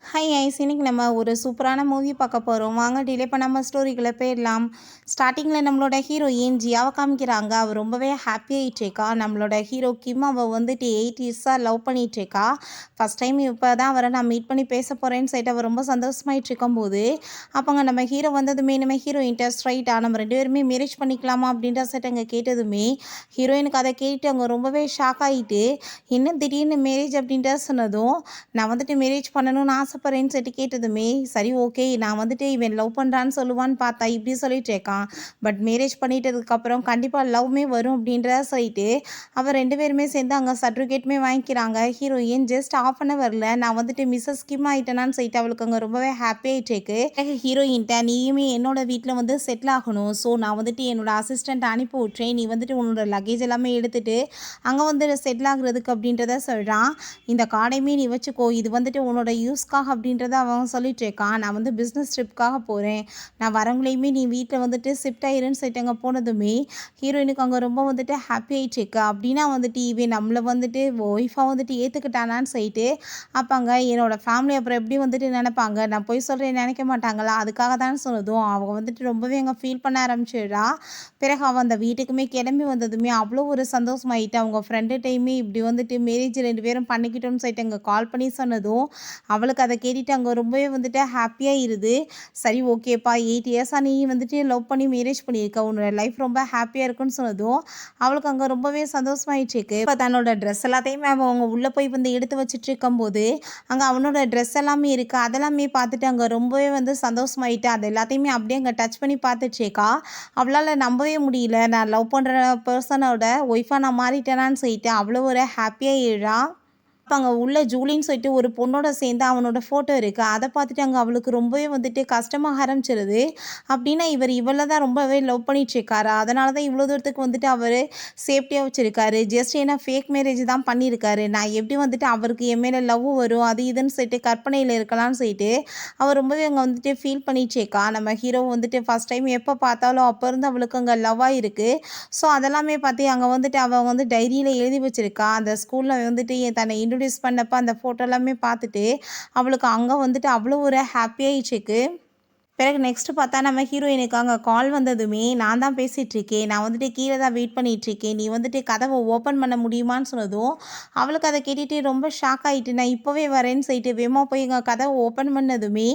Hi ice, இன்னைக்கு நம்ம ஒரு சூப்பரான மூவி பார்க்க போகிறோம். வாங்க டிலே பண்ணாமல் ஸ்டோரிக்குள்ளே போயிடலாம். ஸ்டார்டிங்கில் நம்மளோட ஹீரோயின் ஜியாவை காமிக்கிறாங்க. அவள் ரொம்பவே ஹாப்பி ஆகிட்டுருக்கா. நம்மளோட ஹீரோ கிம் அவள் வந்துட்டு 8 இயர்ஸாக லவ் பண்ணிகிட்ருக்கா. ஃபஸ்ட் டைம் இப்போ தான் அவரை நான் மீட் பண்ணி பேச போகிறேன்னு சொல்லிட்டு அவள் ரொம்ப சந்தோஷமாயிட்டு இருக்கும்போது, அப்போங்க நம்ம ஹீரோ வந்ததுமே நம்ம ஹீரோயின்ட்ட ஸ்ட்ரைட்டாக நம்ம 2 பேருமே மேரேஜ் பண்ணிக்கலாமா அப்படின்ற செட் அங்கே கேட்டதுமே ஹீரோயினுக்கு அதை கேட்டு அவங்க ரொம்பவே ஷாக் ஆகிட்டு, என்ன திடீர்னு மேரேஜ் அப்படின்ட்டு சொன்னதும், நான் வந்துட்டு மேரேஜ் பண்ணணும்னு ஆசைப்படுறேன்னு சொல்லிட்டு கேட்டதுமே, சரி ஓகே நான் வந்துட்டு இவன் லவ் பண்ணுறான்னு சொல்லுவான்னு பார்த்தா இப்படி சொல்லிட்டு இருக்கான். பட் மேரேஜ் பண்ணிட்டதுக்கப்புறம் கண்டிப்பாக லவ்மே வரும் அப்படின்றத சொல்லிட்டு அவள் 2 பேருமே சேர்ந்து அங்கே சர்டிஃபிகேட்டுமே வாங்கிக்கிறாங்க. ஹீரோயின் ஜஸ்ட் ஆஃப் அன் ஹவரில் நான் வந்துட்டு மிஸ்ஸஸ் கிம் ஆகிட்டேனான்னு சொல்லிட்டு அவளுக்கு அங்கே ரொம்பவே ஹாப்பி ஆகிட்டேக்கு. ஹீரோயின்ட்ட நீயுமே என்னோட வீட்டில் வந்து செட்டில் ஆகணும், ஸோ நான் வந்துட்டு என்னோட அசிஸ்டண்ட் அனுப்பி விட்றேன், நீ வந்துட்டு உன்னோட லக்கேஜ் எல்லாமே எடுத்துகிட்டு அங்கே வந்து செட்டில் ஆகுறதுக்கு அப்படின்றத சொல்கிறான். இந்த கார்டையுமே நீ வச்சுக்கோ, இது வந்துட்டு உன்னோட யூஸ்க்காக அப்படின்றத அவன் சொல்லிட்டு இருக்கான். நான் வந்து பிஸ்னஸ் ட்ரிப்காக போகிறேன், நான் வரவங்களையுமே நீ வீட்டில் வந்துட்டு ஷிஃப்ட் ஆயிருன்னு சொல்லிட்டு அங்கே போனதுமே ஹீரோயினுக்கு அங்கே ரொம்ப வந்துட்டு ஹாப்பி ஆகிட்டு இருக்கா. அப்படின்னா வந்துட்டு இவன் நம்மளை வந்துட்டு ஒய்ஃபாக வந்துட்டு ஏற்றுக்கிட்டானான்னு சொல்லிட்டு அப்பாங்க என்னோடய ஃபேமிலி அப்புறம் எப்படி வந்துட்டு நினைப்பாங்க, நான் போய் சொல்கிறேன் நினைக்க மாட்டாங்களா, அதுக்காக தான் சொன்னதும் அவங்க வந்துட்டு ரொம்பவே அங்கே ஃபீல் பண்ண ஆரம்பிச்சிடுறா. பிறகு அவன் அந்த வீட்டுக்குமே கிளம்பி வந்ததுமே அவ்வளோ ஒரு சந்தோஷமாயிட்டு அவங்க ஃப்ரெண்டுகிட்டையுமே இப்படி வந்துட்டு மேரேஜ் 2 பேரும் பண்ணிக்கிட்டோன்னு சொல்லிட்டு அங்கே கால் பண்ணி சொன்னதும் அவளுக்கு அதை கேட்டுட்டு அங்கே ரொம்பவே வந்துட்டு ஹாப்பியாக இருது. சரி ஓகேப்பா, 8 இயர்ஸாக நீ வந்துட்டு லவ் பண்ணி மேரேஜ் பண்ணியிருக்க, உன்னோட லைஃப் ரொம்ப ஹாப்பியாக இருக்குன்னு சொன்னதும் அவளுக்கு அங்கே ரொம்பவே சந்தோஷமாயிடுச்சு. இப்போ தன்னோட ட்ரெஸ் எல்லாத்தையுமே அவங்க உள்ளே போய் வந்து எடுத்து வச்சுட்டு இருக்கும்போது அங்கே அவனோட ட்ரெஸ் எல்லாமே இருக்குது. அதெல்லாமே பார்த்துட்டு அங்கே ரொம்பவே வந்து சந்தோஷமாயிட்டு அது எல்லாத்தையுமே அப்படியே அங்கே டச் பண்ணி பார்த்துட்ருக்கா. அவளால் நம்பவே முடியல, நான் லவ் பண்ணுற பர்சனோட ஒய்ஃபாக நான் மாறிட்டேனான்னு சொல்லிட்டு அவ்வளோ ஒரு ஹாப்பியாக எழுறா. அப்போ அங்கே உள்ள ஜூலின்னு சொல்லிட்டு ஒரு பொண்ணோட சேர்ந்து அவனோட ஃபோட்டோ இருக்குது. அதை பார்த்துட்டு அங்கே அவளுக்கு ரொம்பவே வந்துட்டு கஷ்டமாக ஆரம்பிச்சிருது. அப்படின்னா இவளை தான் ரொம்பவே லவ் பண்ணிகிட்ருக்காரா, அதனால தான் இவ்வளோ தூரத்துக்கு வந்துட்டு அவர் சேஃப்டியாக வச்சுருக்காரு. ஜஸ்ட் ஏன்னா ஃபேக் மேரேஜ் தான் பண்ணியிருக்காரு, நான் எப்படி வந்துட்டு அவருக்கு என் மேலே லவ் வரும் அது இதுன்னு சொல்லிட்டு கற்பனையில் இருக்கலாம்னு சொல்லிட்டு அவள் ரொம்பவே அங்கே வந்துட்டு ஃபீல் பண்ணிகிட்ருக்கா. நம்ம ஹீரோ வந்துட்டு ஃபஸ்ட் டைம் எப்போ பார்த்தாலும் அப்போ இருந்து அவளுக்கு அங்கே லவ்வாக இருக்குது. ஸோ அதெல்லாமே பார்த்து அங்கே வந்துட்டு அவள் வந்து டைரியில் எழுதி வச்சுருக்கா. அந்த ஸ்கூலில் வந்துட்டு தன்னை இன்ட்ரடியூஸ் பண்ணப்போ அந்த ஃபோட்டோ எல்லாமே பார்த்துட்டு அவளுக்கு அங்கே வந்துட்டு அவ்வளோ ஒரு ஹாப்பியாகிடுச்சுக்கு. பிறகு நெக்ஸ்ட்டு பார்த்தா நம்ம ஹீரோயினுக்கு அங்கே கால் வந்ததுமே, நான் தான் பேசிகிட்ருக்கேன், நான் வந்துட்டு கீழே தான் வெயிட் பண்ணிகிட்ருக்கேன், நீ வந்துட்டு கதவை ஓப்பன் பண்ண முடியுமான்னு சொன்னதும் அவளுக்கு அதை கேட்டுட்டு ரொம்ப ஷாக் ஆகிட்டு, நான் இப்போவே வரேன்னு சொல்லிட்டு வேகமாக போய் எங்கள் கதவை ஓப்பன் பண்ணதுமே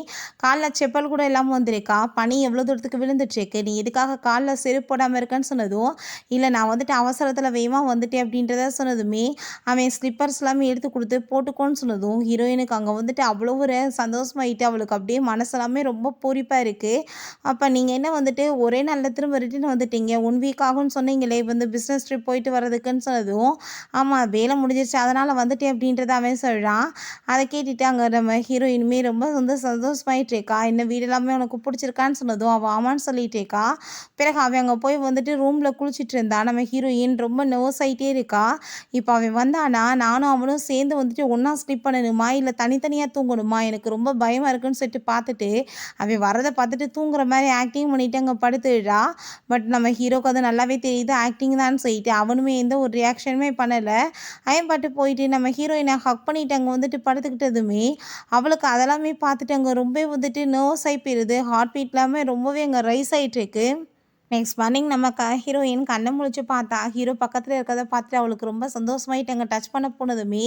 காலில் செப்பல் கூட இல்லாமல் வந்திருக்கா. பனி எவ்வளோ தூரத்துக்கு விழுந்துட்டுருக்கு, நீ எதுக்காக காலில் செருப்பு போடாமல் இருக்கேன்னு சொன்னதும், இல்லை நான் வந்துட்டு அவசரத்தில் வேகமாக வந்துட்டேன் அப்படின்றத சொன்னதுமே அவன் ஸ்லிப்பர்ஸ் எல்லாமே எடுத்து கொடுத்து போட்டுக்கோன்னு சொன்னதும் ஹீரோயினுக்கு அங்கே வந்துட்டு அவ்வளோ ஒரு சந்தோஷமாயிட்டு அவளுக்கு அப்படியே மனசெல்லாமே ரொம்ப பூரிப்பாக இருக்குது. அப்போ நீங்கள் என்ன வந்துட்டு ஒரே நாளில் திரும்ப ரிட்டர்ன் வந்துட்டீங்க, 1 வீக் ஆகும்னு சொன்னீங்களே வந்து பிஸ்னஸ் ட்ரிப் போயிட்டு வர்றதுக்குன்னு சொன்னதும், ஆமாம் வேலை முடிஞ்சிருச்சு அதனால் வந்துட்டேன் அப்படின்றத அவன் சொல்கிறான். அதை கேட்டுட்டு அங்கே நம்ம ஹீரோயினுமே ரொம்ப வந்து சந்தோஷமாயிட்டு இருக்கா. என்ன வீடு எல்லாமே உனக்கு பிடிச்சிருக்கான்னு சொன்னதும் அவள் ஆமான்னு சொல்லிட்டு இருக்கா. பிறகு அவன் அங்கே போய் வந்துட்டு ரூமில் குளிச்சுட்டு இருந்தா. நம்ம ஹீரோயின் ரொம்ப நர்வஸ் ஆகிட்டே இருக்கா. இப்போ அவன் வந்தானா நானும் அவனும் சேர்ந்து வந்துட்டு ஒன்றா ஸ்லீப் பண்ணணுமா இல்லை தனித்தனியாக தூங்கணுமா, எனக்கு ரொம்ப பயமாக இருக்குன்னு சொல்லிட்டு பார்த்துட்டு அவன் வரதை பார்த்துட்டு தூங்குற மாதிரி ஆக்டிங் பண்ணிட்டு அங்கே படுத்துடுறா. பட் நம்ம ஹீரோக்கு அது நல்லாவே தெரியுது ஆக்டிங் தான் சொல்லிட்டு அவனுமே எந்த ஒரு ரியாக்ஷனுமே பண்ணலை. அவன் பாட்டு போயிட்டு நம்ம ஹீரோயினை ஹக் பண்ணிட்டு அங்கே வந்துட்டு படுத்துக்கிட்டதுமே அவளுக்கு அதெல்லாமே பார்த்துட்டு அங்கே ரொம்ப வந்துட்டு நர்வஸ் ஆகி போயிடுது. ஹார்ட் பீட் இல்லாமல் ரொம்பவே அங்கே ரைஸ் ஆகிட்டு இருக்கு. நெக்ஸ்ட் மார்னிங் நம்ம ஹீரோயின் கண்ணை முழிச்சு பார்த்தா ஹீரோ பக்கத்தில் இருக்கிறத பார்த்துட்டு அவளுக்கு ரொம்ப சந்தோஷமாயிட்டு அங்கே டச் பண்ண போனதுமே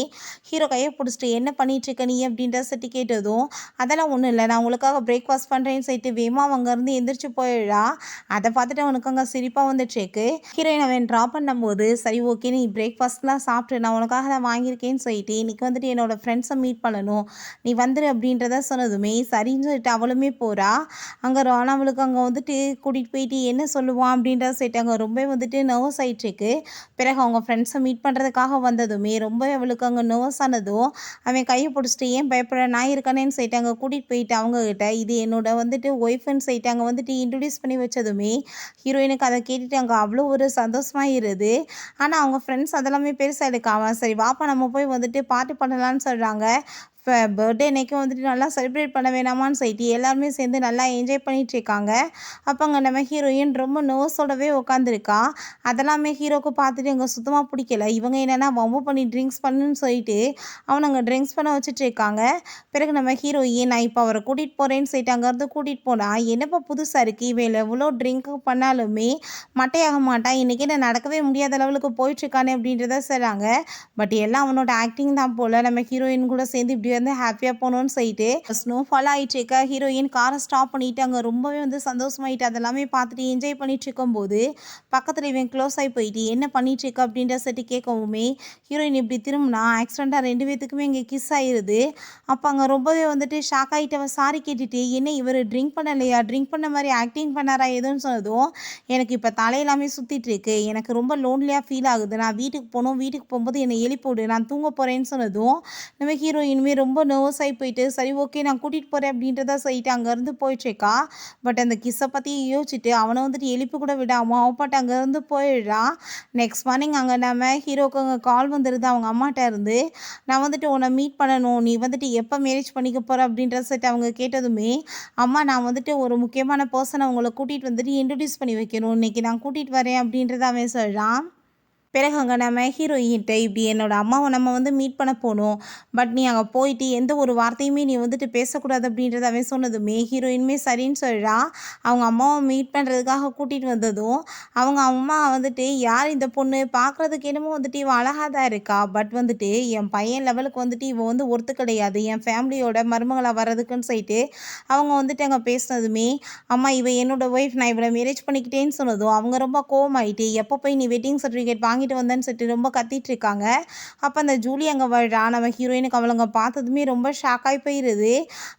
ஹீரோ கையை பிடிச்சிட்டு என்ன பண்ணிகிட்ருக்க நீ அப்படின்ற சட்டி கேட்டதும், அதெல்லாம் ஒன்றும் இல்லை, நான் உங்களுக்காக பிரேக்ஃபாஸ்ட் பண்ணுறேன்னு சொல்லிட்டு வேகமாக அங்கேருந்து எந்திரிச்சு போயிடா. அதை பார்த்துட்டு அவனுக்கு அங்கே சிரிப்பாக வந்துட்டுருக்கு. ஹீரோயின் அவன் ட்ராப் பண்ணும்போது, சரி ஓகே நீ பிரேக்ஃபாஸ்ட்லாம் சாப்பிட்டு நான் உனக்காக தான் வாங்கியிருக்கேன்னு சொல்லிட்டு இன்றைக்கி வந்துட்டு என்னோடய ஃப்ரெண்ட்ஸை மீட் பண்ணணும், நீ வந்துடு அப்படின்றத சொன்னதுமே சரின்னு சொல்லிட்டு அவளுமே போகிறா. அங்கே ஆனால் அவளுக்கு அங்கே வந்துட்டு கூட்டிகிட்டு போயிட்டு என்ன சொல்லுவான் அப்படின்றத சொல்லிட்டாங்க. ரொம்ப வந்துட்டு நர்வஸ் ஆகிட்டுருக்கு. பிறகு அவங்க ஃப்ரெண்ட்ஸை மீட் பண்ணுறதுக்காக வந்ததுமே ரொம்ப அவளுக்கு அங்கே நர்வஸ் ஆனதும் அவன் கையை பிடிச்சிட்டு ஏன் பயப்பட நான் இருக்கானேன்னு சொல்லிட்டாங்க. கூட்டிகிட்டு போயிட்டு அவங்கக்கிட்ட இது என்னோட வந்துட்டு ஒய்ஃப்னு சொல்லிட்டாங்க வந்துட்டு இன்ட்ரடியூஸ் பண்ணி வச்சதுமே ஹீரோயினுக்கு அதை கேட்டுட்டு அங்கே அவ்வளோ ஒரு சந்தோஷமாக இருது. ஆனால் அவங்க ஃப்ரெண்ட்ஸ் அதெல்லாமே பெருசாக எடுக்காமல் சரி வாப்பா நம்ம போய் வந்துட்டு பார்ட்டி பண்ணலான்னு சொல்கிறாங்க. பர்த்டே அன்னைக்கு வந்துட்டு நல்லா செலிப்ரேட் பண்ண வேணாமான்னு சொல்லிட்டு எல்லாருமே சேர்ந்து நல்லா என்ஜாய் பண்ணிட்டு இருக்காங்க. அப்போ அங்கே நம்ம ஹீரோயின் ரொம்ப நர்வஸோடவே உட்காந்துருக்கா. அதெல்லாமே ஹீரோக்கு பார்த்துட்டு அங்கே சுத்தமாக பிடிக்கல. இவங்க என்னென்னா வம்பு பண்ணி ட்ரிங்க்ஸ் பண்ணுன்னு சொல்லிட்டு அவனை அங்கே ட்ரிங்க்ஸ் பண்ண வச்சுட்டு இருக்காங்க. பிறகு நம்ம ஹீரோயின் நான் இப்போ அவரை கூட்டிகிட்டு போகிறேன்னு சொல்லிட்டு அங்கேருந்து கூட்டிகிட்டு போனால் என்னப்பா புதுசாக இருக்குது, இவன் எவ்வளோ ட்ரிங்க் பண்ணாலுமே மட்டையாக மாட்டான், இன்றைக்கி என்ன நடக்கவே முடியாத லெவலுக்கு போயிட்டுருக்கானே அப்படின்றத சொல்கிறாங்க. பட் எல்லாம் அவனோட ஆக்டிங் தான் போல். நம்ம ஹீரோயின் கூட சேர்ந்து இப்படி வந்து ஹாப்பியாக போகணுன்னு சொல்லிட்டு ஸ்னோஃபால் ஆகிட்டு இருக்க ஹீரோயின் காரை ஸ்டாப் பண்ணிவிட்டு அங்கே ரொம்பவே வந்து சந்தோஷமாயிட்டு அதெல்லாமே பார்த்துட்டு என்ஜாய் பண்ணிட்டு இருக்கும்போது பக்கத்தில் இவன் க்ளோஸ் ஆகி போயிட்டு என்ன பண்ணிட்டு இருக்க அப்படின்ற சொல்லிட்டு கேட்கவுமே ஹீரோயின் இப்படி திரும்பினா ஆக்சிடெண்ட்டாக 2 பேத்துக்குமே இங்கே கிஸ் ஆயிடுது. அப்போ அங்கே ரொம்பவே வந்துட்டு ஷாக் ஆகிட்டு அவன் சாரி கேட்டுட்டு என்ன இவர் ட்ரிங்க் பண்ணலையா, ட்ரிங்க் பண்ண மாதிரி ஆக்டிங் பண்ணாரா எதுன்னு சொன்னதும் எனக்கு இப்போ தலையெல்லாமே சுற்றிட்டு இருக்கு, எனக்கு ரொம்ப லோன்லியாக ஃபீல் ஆகுது, நான் வீட்டுக்கு போகணும், வீட்டுக்கு போகும்போது என்னை எழுப்பிவிடு, நான் தூங்க போகிறேன்னு சொன்னதும் நம்ம ஹீரோயினுமே ரொம்ப நர்வஸ் ஆகி போயிட்டு சரி ஓகே நான் கூட்டிகிட்டு போகிறேன் அப்படின்றத சொல்லிட்டு அங்கேருந்து போயிட்டுருக்கா. பட் அந்த கிஸ்ஸை பற்றி யோசிச்சுட்டு அவனை வந்துட்டு எழுப்பி கூட விடாமல் அவன் பாட்டு அங்கேருந்து போயிடுறான். நெக்ஸ்ட் மார்னிங் அங்கே நம்ம ஹீரோக்கு அங்கே கால் வந்துடுது அவங்க அம்மாட்ட இருந்து. நான் வந்துட்டு உன்னை மீட் பண்ணணும், நீ வந்துட்டு எப்போ மேரேஜ் பண்ணிக்க போகிற அப்படின்ற செட் அவங்க கேட்டதுமே அம்மா நான் வந்துட்டு ஒரு முக்கியமான பர்சனை அவங்கள கூட்டிகிட்டு வந்துட்டு இன்ட்ரடியூஸ் பண்ணி வைக்கணும், இன்றைக்கி நான் கூட்டிகிட்டு வரேன் அப்படின்றத அவன் சொல்கிறான். பிறகு அங்கே நம்ம ஹீரோயின்கிட்ட இப்படி என்னோடய அம்மாவை நம்ம வந்து மீட் பண்ண போகணும், பட் நீ அங்கே போயிட்டு எந்த ஒரு வார்த்தையுமே நீ வந்துட்டு பேசக்கூடாது அப்படின்றத அவன் சொன்னதுமே ஹீரோயினுமே சரின்னு சொல்கிறா. அவங்க அம்மாவை மீட் பண்ணுறதுக்காக கூட்டிகிட்டு வந்ததும் அவங்க அம்மா வந்துட்டு யார் இந்த பொண்ணு, பார்க்குறதுக்கு என்னமோ வந்துட்டு இவன் அழகாக தான் இருக்கா, பட் வந்துட்டு என் பையன் லெவலுக்கு வந்துட்டு இவன் வந்து ஒர்த்து கிடையாது என் ஃபேமிலியோட மருமகளாக வர்றதுக்குன்னு சொல்லிட்டு அவங்க வந்துட்டு அங்கே பேசினதுமே அம்மா இவன் என்னோட ஒய்ஃப், நான் இவளை மேரேஜ் பண்ணிக்கிட்டேன்னு சொன்னதும் அவங்க ரொம்ப கோவமாயிட்டு எப்போ போய் நீ வெட்டிங் சர்டிஃபிகேட் வாங்கிட்டு வந்தேன்னு சொல்லிட்டு ரொம்ப கத்திட்டு இருக்காங்க. அப்போ அந்த ஜூலி அங்கே வர்றா. நம்ம ஹீரோயினுக்கு அவளங்க பார்த்ததுமே ரொம்ப ஷாக்காகி போயிடுது.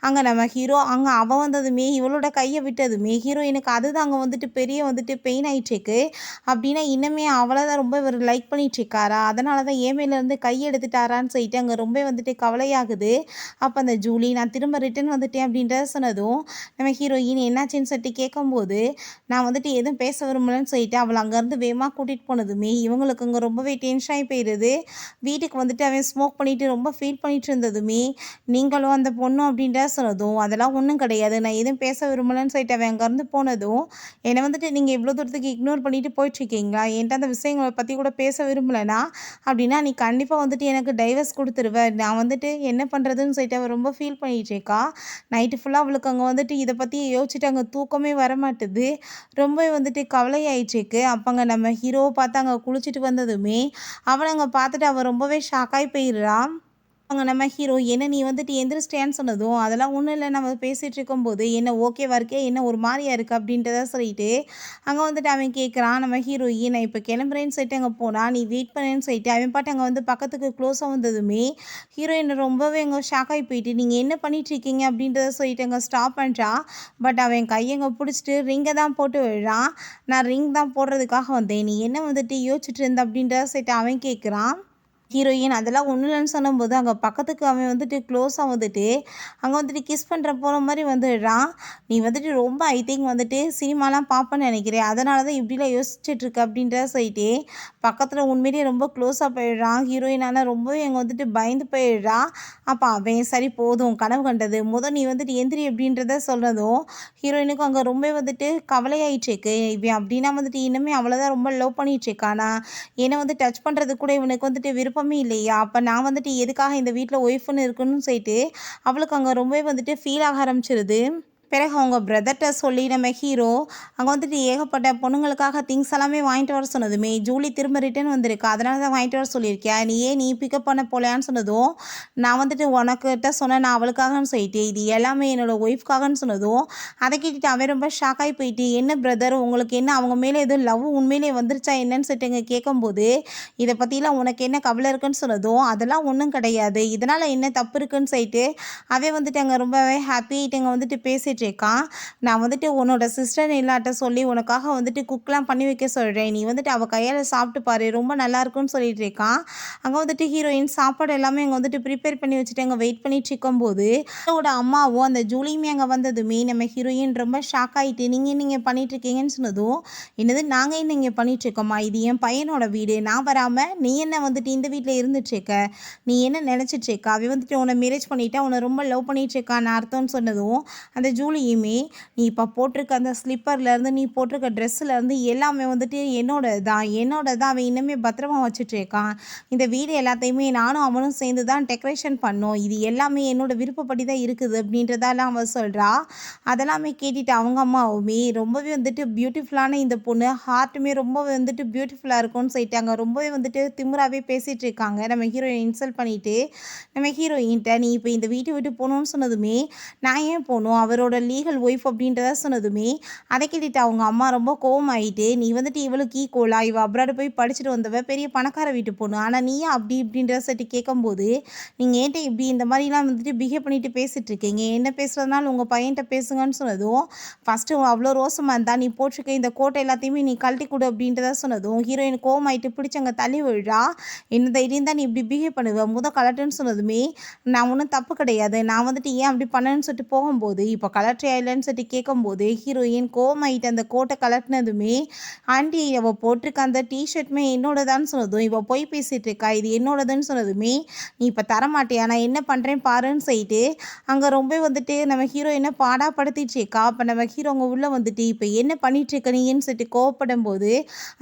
அங்கே நம்ம ஹீரோ அங்கே அவள் வந்ததுமே இவளோட கையை விட்டதுமே ஹீரோயினுக்கு அதுதான் அங்கே வந்துட்டு பெரிய வந்துட்டு பெயின் ஆகிட்டுருக்கு. அப்படின்னா இன்னுமே அவளை தான் ரொம்ப இவர் லைக் பண்ணிட்டு இருக்காரா, அதனால தான் ஏமேலேருந்து கை எடுத்துட்டாரான்னு சொல்லிட்டு அங்கே ரொம்ப வந்துட்டு கவலையாகுது. அப்போ அந்த ஜூலி நான் திரும்ப ரிட்டன் வந்துட்டேன் அப்படின்றத சொன்னதும் நம்ம ஹீரோயின் என்னாச்சுன்னு சொல்லிட்டு கேட்கும்போது நான் வந்துட்டு எதுவும் பேச விரும்பலன்னு சொல்லிட்டு அவளை அங்கேருந்து வேகமாக கூட்டிகிட்டு போனதுமே இவங்களுக்கு அங்கே ரொம்பவே டென்ஷன் ஆகி போயிடுது. வீட்டுக்கு வந்துட்டு அவன் ஸ்மோக் பண்ணிவிட்டு ரொம்ப ஃபீல் பண்ணிட்டு இருந்ததுமே நீங்களும் அந்த பொண்ணும் அப்படின்றத சொன்னதும் அதெல்லாம் ஒன்றும் கிடையாது, நான் எதுவும் பேச விரும்பலன்னு சொல்லிட்டு அவன் அங்கேருந்து போனதும் என்னை வந்துட்டு நீங்கள் இவ்வளோ தூரத்துக்கு இக்னோர் பண்ணிட்டு போயிட்டுருக்கீங்களா, என்கிட்ட அந்த விஷயங்களை பற்றி கூட பேச விரும்பலைனா அப்படின்னா நீ கண்டிப்பாக வந்துட்டு எனக்கு டைவர்ஸ் கொடுத்துருவேன், நான் வந்துட்டு என்ன பண்ணுறதுன்னு சொல்லிட்டு அவள் ரொம்ப ஃபீல் பண்ணிகிட்டு இருக்கா. நைட்டு ஃபுல்லாக அவளுக்கு அங்கே வந்துட்டு இதை பற்றி யோசிச்சுட்டு அங்கே தூக்கமே வரமாட்டுது. ரொம்ப வந்துட்டு கவலையாயிட்டுருக்கு. அப்போங்க நம்ம ஹீரோவை பார்த்து அங்கே குளிச்சுட்டு வந்ததுமே அவளை அங்கே பார்த்துட்டு அவள் ரொம்பவே ஷாக்காகி போயிடுறான். அவங்க நம்ம ஹீரோ என்ன நீ வந்துட்டு எந்திரிச்சிட்டியான்னு சொன்னதும் அதெல்லாம் ஒன்றும் இல்லை, நம்ம பேசிகிட்டு இருக்கும்போது என்ன ஓகேவா இருக்கே, என்ன ஒரு மாதிரியா இருக்குது அப்படின்றத சொல்லிட்டு அங்கே வந்துட்டு அவன் கேட்குறான். நம்ம ஹீரோயின் நான் இப்போ கிளம்புறேன்னு சொல்லிட்டு அங்கே போனால் நீ வெயிட் பண்ணேன்னு சொல்லிட்டு அவன் பாட்டு அங்கே வந்து பக்கத்துக்கு க்ளோஸாக வந்ததுமே ஹீரோயின் ரொம்பவே அங்கே ஷாக்காகி போயிட்டு நீங்கள் என்ன பண்ணிகிட்ருக்கீங்க அப்படின்றத சொல்லிட்டு அங்கே ஸ்டாப் பண்ணுறா. பட் அவன் கையங்க பிடிச்சிட்டு ரிங்கை தான் போட்டு விடுறான். நான் ரிங் தான் போடுறதுக்காக வந்தேன், நீ என்ன வந்துட்டு யோசிச்சுட்டு இருந்த அப்படின்றத சொல்லிட்டு அவன் கேட்குறான். ஹீரோயின் அதெல்லாம் ஒன்றும் இல்லைன்னு சொல்லும்போது அங்கே பக்கத்துக்கு அவன் வந்துட்டு க்ளோஸாக வந்துட்டு அங்கே வந்துட்டு கிஸ் பண்ணுற போகிற மாதிரி வந்துடுறான். நீ வந்துட்டு ரொம்ப ஐ திங்க் வந்துட்டு சினிமாலாம் பார்ப்பேன்னு நினைக்கிறேன், அதனால தான் இப்படிலாம் யோசிச்சுட்ருக்க அப்படின்றத சொல்லிட்டு பக்கத்தில் உண்மையிலேயே ரொம்ப க்ளோஸாக போயிடுறான். ஹீரோயினால ரொம்பவே அங்கே வந்துட்டு பயந்து போயிடுறா. அப்போ அவன் சரி போதும் கனவு கண்டது, நீ வந்துட்டு எந்திரி அப்படின்றத சொல்கிறதும் ஹீரோயினுக்கும் அங்கே ரொம்ப வந்துட்டு கவலையாயிட்டுருக்கு. இவன் அப்படின்னா வந்துட்டு இன்னுமே அவ்வளோதான் ரொம்ப லவ் பண்ணிகிட்ருக்கானா, என்னை வந்து டச் பண்ணுறது கூட இவனுக்கு வந்துட்டு விருப்பமே இல்லையா, அப்போ நான் வந்துட்டு எதுக்காக இந்த வீட்டில் ஒய்ஃப்னு இருக்குன்னு சொல்லிட்டு அவளுக்கு அங்கே ரொம்பவே வந்துட்டு ஃபீல் ஆக ஆரம்பிச்சிருது. பிறகு அவங்க பிரதர்கிட்ட சொல்லி நம்ம ஹீரோ அங்கே வந்துட்டு ஏகப்பட்ட பொண்ணுங்களுக்காக திங்ஸ் எல்லாமே வாங்கிட்டு வர சொன்னதுமே ஜூலி திரும்ப ரிட்டன் வந்திருக்கா, அதனால தான் வாங்கிட்டு வர சொல்லியிருக்கேன், நீ பிக்கப் பண்ண போகலையான்னு சொன்னதும் நான் வந்துட்டு உனக்கிட்ட சொன்னேன் நான் அவளுக்காகன்னு சொல்லிட்டு இது எல்லாமே என்னோடய ஒய்ஃப்காகன்னு சொன்னதும் அதை கேட்டுட்டு அவன் ரொம்ப ஷாக்காகி போயிட்டு என்ன பிரதர் உங்களுக்கு என்ன அவங்க மேலே எதுவும் லவ் உண்மையிலே வந்துருச்சா என்னன்னு சொல்லிட்டு இங்கே கேட்கும்போது இதை பற்றிலாம் உனக்கு என்ன கவலை இருக்குன்னு சொன்னதும் அதெல்லாம் ஒன்றும் கிடையாது, இதனால் என்ன தப்பு இருக்குன்னு சொல்லிட்டு அவன் வந்துட்டு அங்கே ரொம்பவே ஹாப்பி இங்கே வந்துட்டு பேசிட்டு பேசிகிட்டு இருக்கான். நான் வந்துட்டு உன்னோட சிஸ்டர் இல்லாட்ட சொல்லி உனக்காக வந்துட்டு குக்லாம் பண்ணி வைக்க சொல்கிறேன், நீ வந்துட்டு அவள் கையால் சாப்பிட்டு பாரு, ரொம்ப நல்லாயிருக்குன்னு சொல்லிட்டு இருக்கான். அங்கே வந்துட்டு ஹீரோயின் சாப்பாடு எல்லாமே அங்கே வந்துட்டு ப்ரிப்பேர் பண்ணி வச்சுட்டு அங்கே வெயிட் பண்ணிட்டு இருக்கும்போது அவரோட அம்மாவும் அந்த ஜூலியுமே அங்கே வந்ததுமே நம்ம ஹீரோயின் ரொம்ப ஷாக் ஆகிட்டு நீங்கள் பண்ணிட்டு இருக்கீங்கன்னு சொன்னதும், என்னது நாங்கள் என்ன இங்கே பண்ணிட்டு இருக்கோமா, இது என் பையனோட வீடு, நான் வராமல் நீ என்ன வந்துட்டு இந்த வீட்டில் இருந்துட்டுருக்க, நீ என்ன நினச்சிட்டு இருக்க, அவன் வந்துட்டு உன்னை மேரேஜ் பண்ணிட்டா உன்னை ரொம்ப லவ் பண்ணிட்டு இருக்கான்னு அர்த்தம்னு சொன்னதும், அந்த ஜூலியுமே நீ இப்போ போட்டிருக்க அந்த ஸ்லிப்பர்லேருந்து நீ போட்டிருக்க ட்ரெஸ்ஸுலேருந்து எல்லாமே வந்துட்டு என்னோட தான் அவன் இன்னுமே பத்திரமா வச்சுட்டு இருக்கான். இந்த வீடு எல்லாத்தையுமே நானும் அவனும் சேர்ந்து தான் டெக்கரேஷன் பண்ணோம், இது எல்லாமே என்னோட விருப்பப்படி தான் இருக்குது அப்படின்றதெல்லாம் அவள் சொல்கிறா. அதெல்லாமே கேட்டுட்டு அவங்க அம்மாவுமே ரொம்பவே வந்துட்டு பியூட்டிஃபுல்லான இந்த பொண்ணு ஹார்ட்டுமே ரொம்ப வந்துட்டு பியூட்டிஃபுல்லாக இருக்கும்னு சொல்லிட்டாங்க. ரொம்பவே வந்துட்டு திமிராகவே பேசிகிட்டு இருக்காங்க. நம்ம ஹீரோயின் இன்சல்ட் பண்ணிவிட்டு நம்ம ஹீரோயின்ட்ட நீ இப்போ இந்த வீட்டை விட்டு போகணுன்னு சொன்னதுமே, நான் ஏன் போகணும், அவரோட லீகல் ஒய்ஃப் அப்படின்றத சொன்னதுமே அதை கேட்டுட்டு அவங்க அம்மா ரொம்ப கோவமாயிட்டு, நீ வந்துட்டு இவளுக்கு ஈக்குவலா, இவள் அப்ராடு போய் படிச்சுட்டு வந்தவ பெரிய பணக்கார வீட்டு பொண்ணு, ஆனால் நீயே அப்படி இப்படின்ற சட்டி கேட்கும்போது, நீங்கள் ஏன்ட்ட இப்படி இந்த மாதிரிலாம் வந்துட்டு பிஹேவ் பண்ணிட்டு பேசிகிட்டு இருக்கீங்க, என்ன பேசுகிறதுனால உங்கள் பையன்கிட்ட பேசுங்கன்னு சொன்னதும், ஃபஸ்ட்டு அவ்வளோ ரோசமாக இருந்தால் நீ போட்டிருக்க இந்த கோட்டை எல்லாத்தையுமே நீ கழட்டி கொடு அப்படின்றத சொன்னதும் ஹீரோயின் கோவமாயிட்டு பிடிச்சவங்க தள்ளி விழுறா. என்ன தைரியம் தான் நீ இப்படி பிஹேவ் பண்ணுவேன், கலட்டுன்னு சொன்னதுமே, நான் ஒன்றும் தப்பு கிடையாது, நான் வந்துட்டு ஏன் அப்படி பண்ணேன்னு சொல்லிட்டு போகும்போது, இப்போ கலட்ரியா இல்லைன்னு சொல்லிட்டு கேட்கும்போது ஹீரோயின் கோவமாயிட்டு அந்த கோட்டை கலட்டினதுமே, ஆண்டி அவள் போட்டிருக்க அந்த டிஷர்ட்டுமே என்னோடதான்னு சொன்னதும், இவள் போய் பேசிகிட்டு இருக்கா, இது என்னோடதுன்னு சொன்னதுமே, நீ இப்போ தரமாட்டியா, நான் என்ன பண்ணுறேன் பாருன்னு சொல்லிட்டு அங்கே ரொம்ப வந்துட்டு நம்ம ஹீரோயினை பாடாப்படுத்திட்டு இருக்கா. அப்போ நம்ம ஹீரோ அங்கே உள்ளே வந்துட்டு இப்போ என்ன பண்ணிட்டு இருக்க நீன்னு சொல்லிட்டு கோவப்படும் போது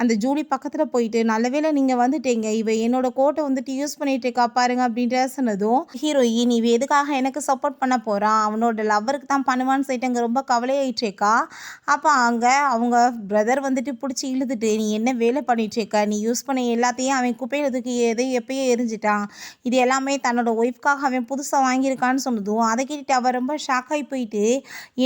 அந்த ஜூலி பக்கத்தில் போயிட்டு, நல்ல வேளை நீங்கள் வந்துட்டீங்க, இவ என்னோட கோட்டை வந்துட்டு யூஸ் பண்ணிட்டு இருக்கா பாருங்க அப்படின்ற சொன்னதும், ஹீரோயின் இவ எதுக்காக எனக்கு சப்போர்ட் பண்ண போகிறான், அவனோட லவ்வருக்கு தான் பண்ணுவான்னு சொல்லிட்டு அங்கே ரொம்ப கவலையாயிட்டு இருக்கா. அப்போ அங்கே அவங்க பிரதர் வந்துட்டு பிடிச்சி இழுத்துட்டு, நீ என்ன வேலை பண்ணிட்டு இருக்க, நீ யூஸ் பண்ண எல்லாத்தையும் அவன் குப்பையில் தூக்கி எப்பயே எரிஞ்சிட்டான், இது எல்லாமே தன்னோட ஒய்ஃப்காக அவன் புதுசாக வாங்கியிருக்கான்னு சொன்னதும், அதை கேட்டுட்டு அவள் ரொம்ப ஷாக் ஆகி போயிட்டு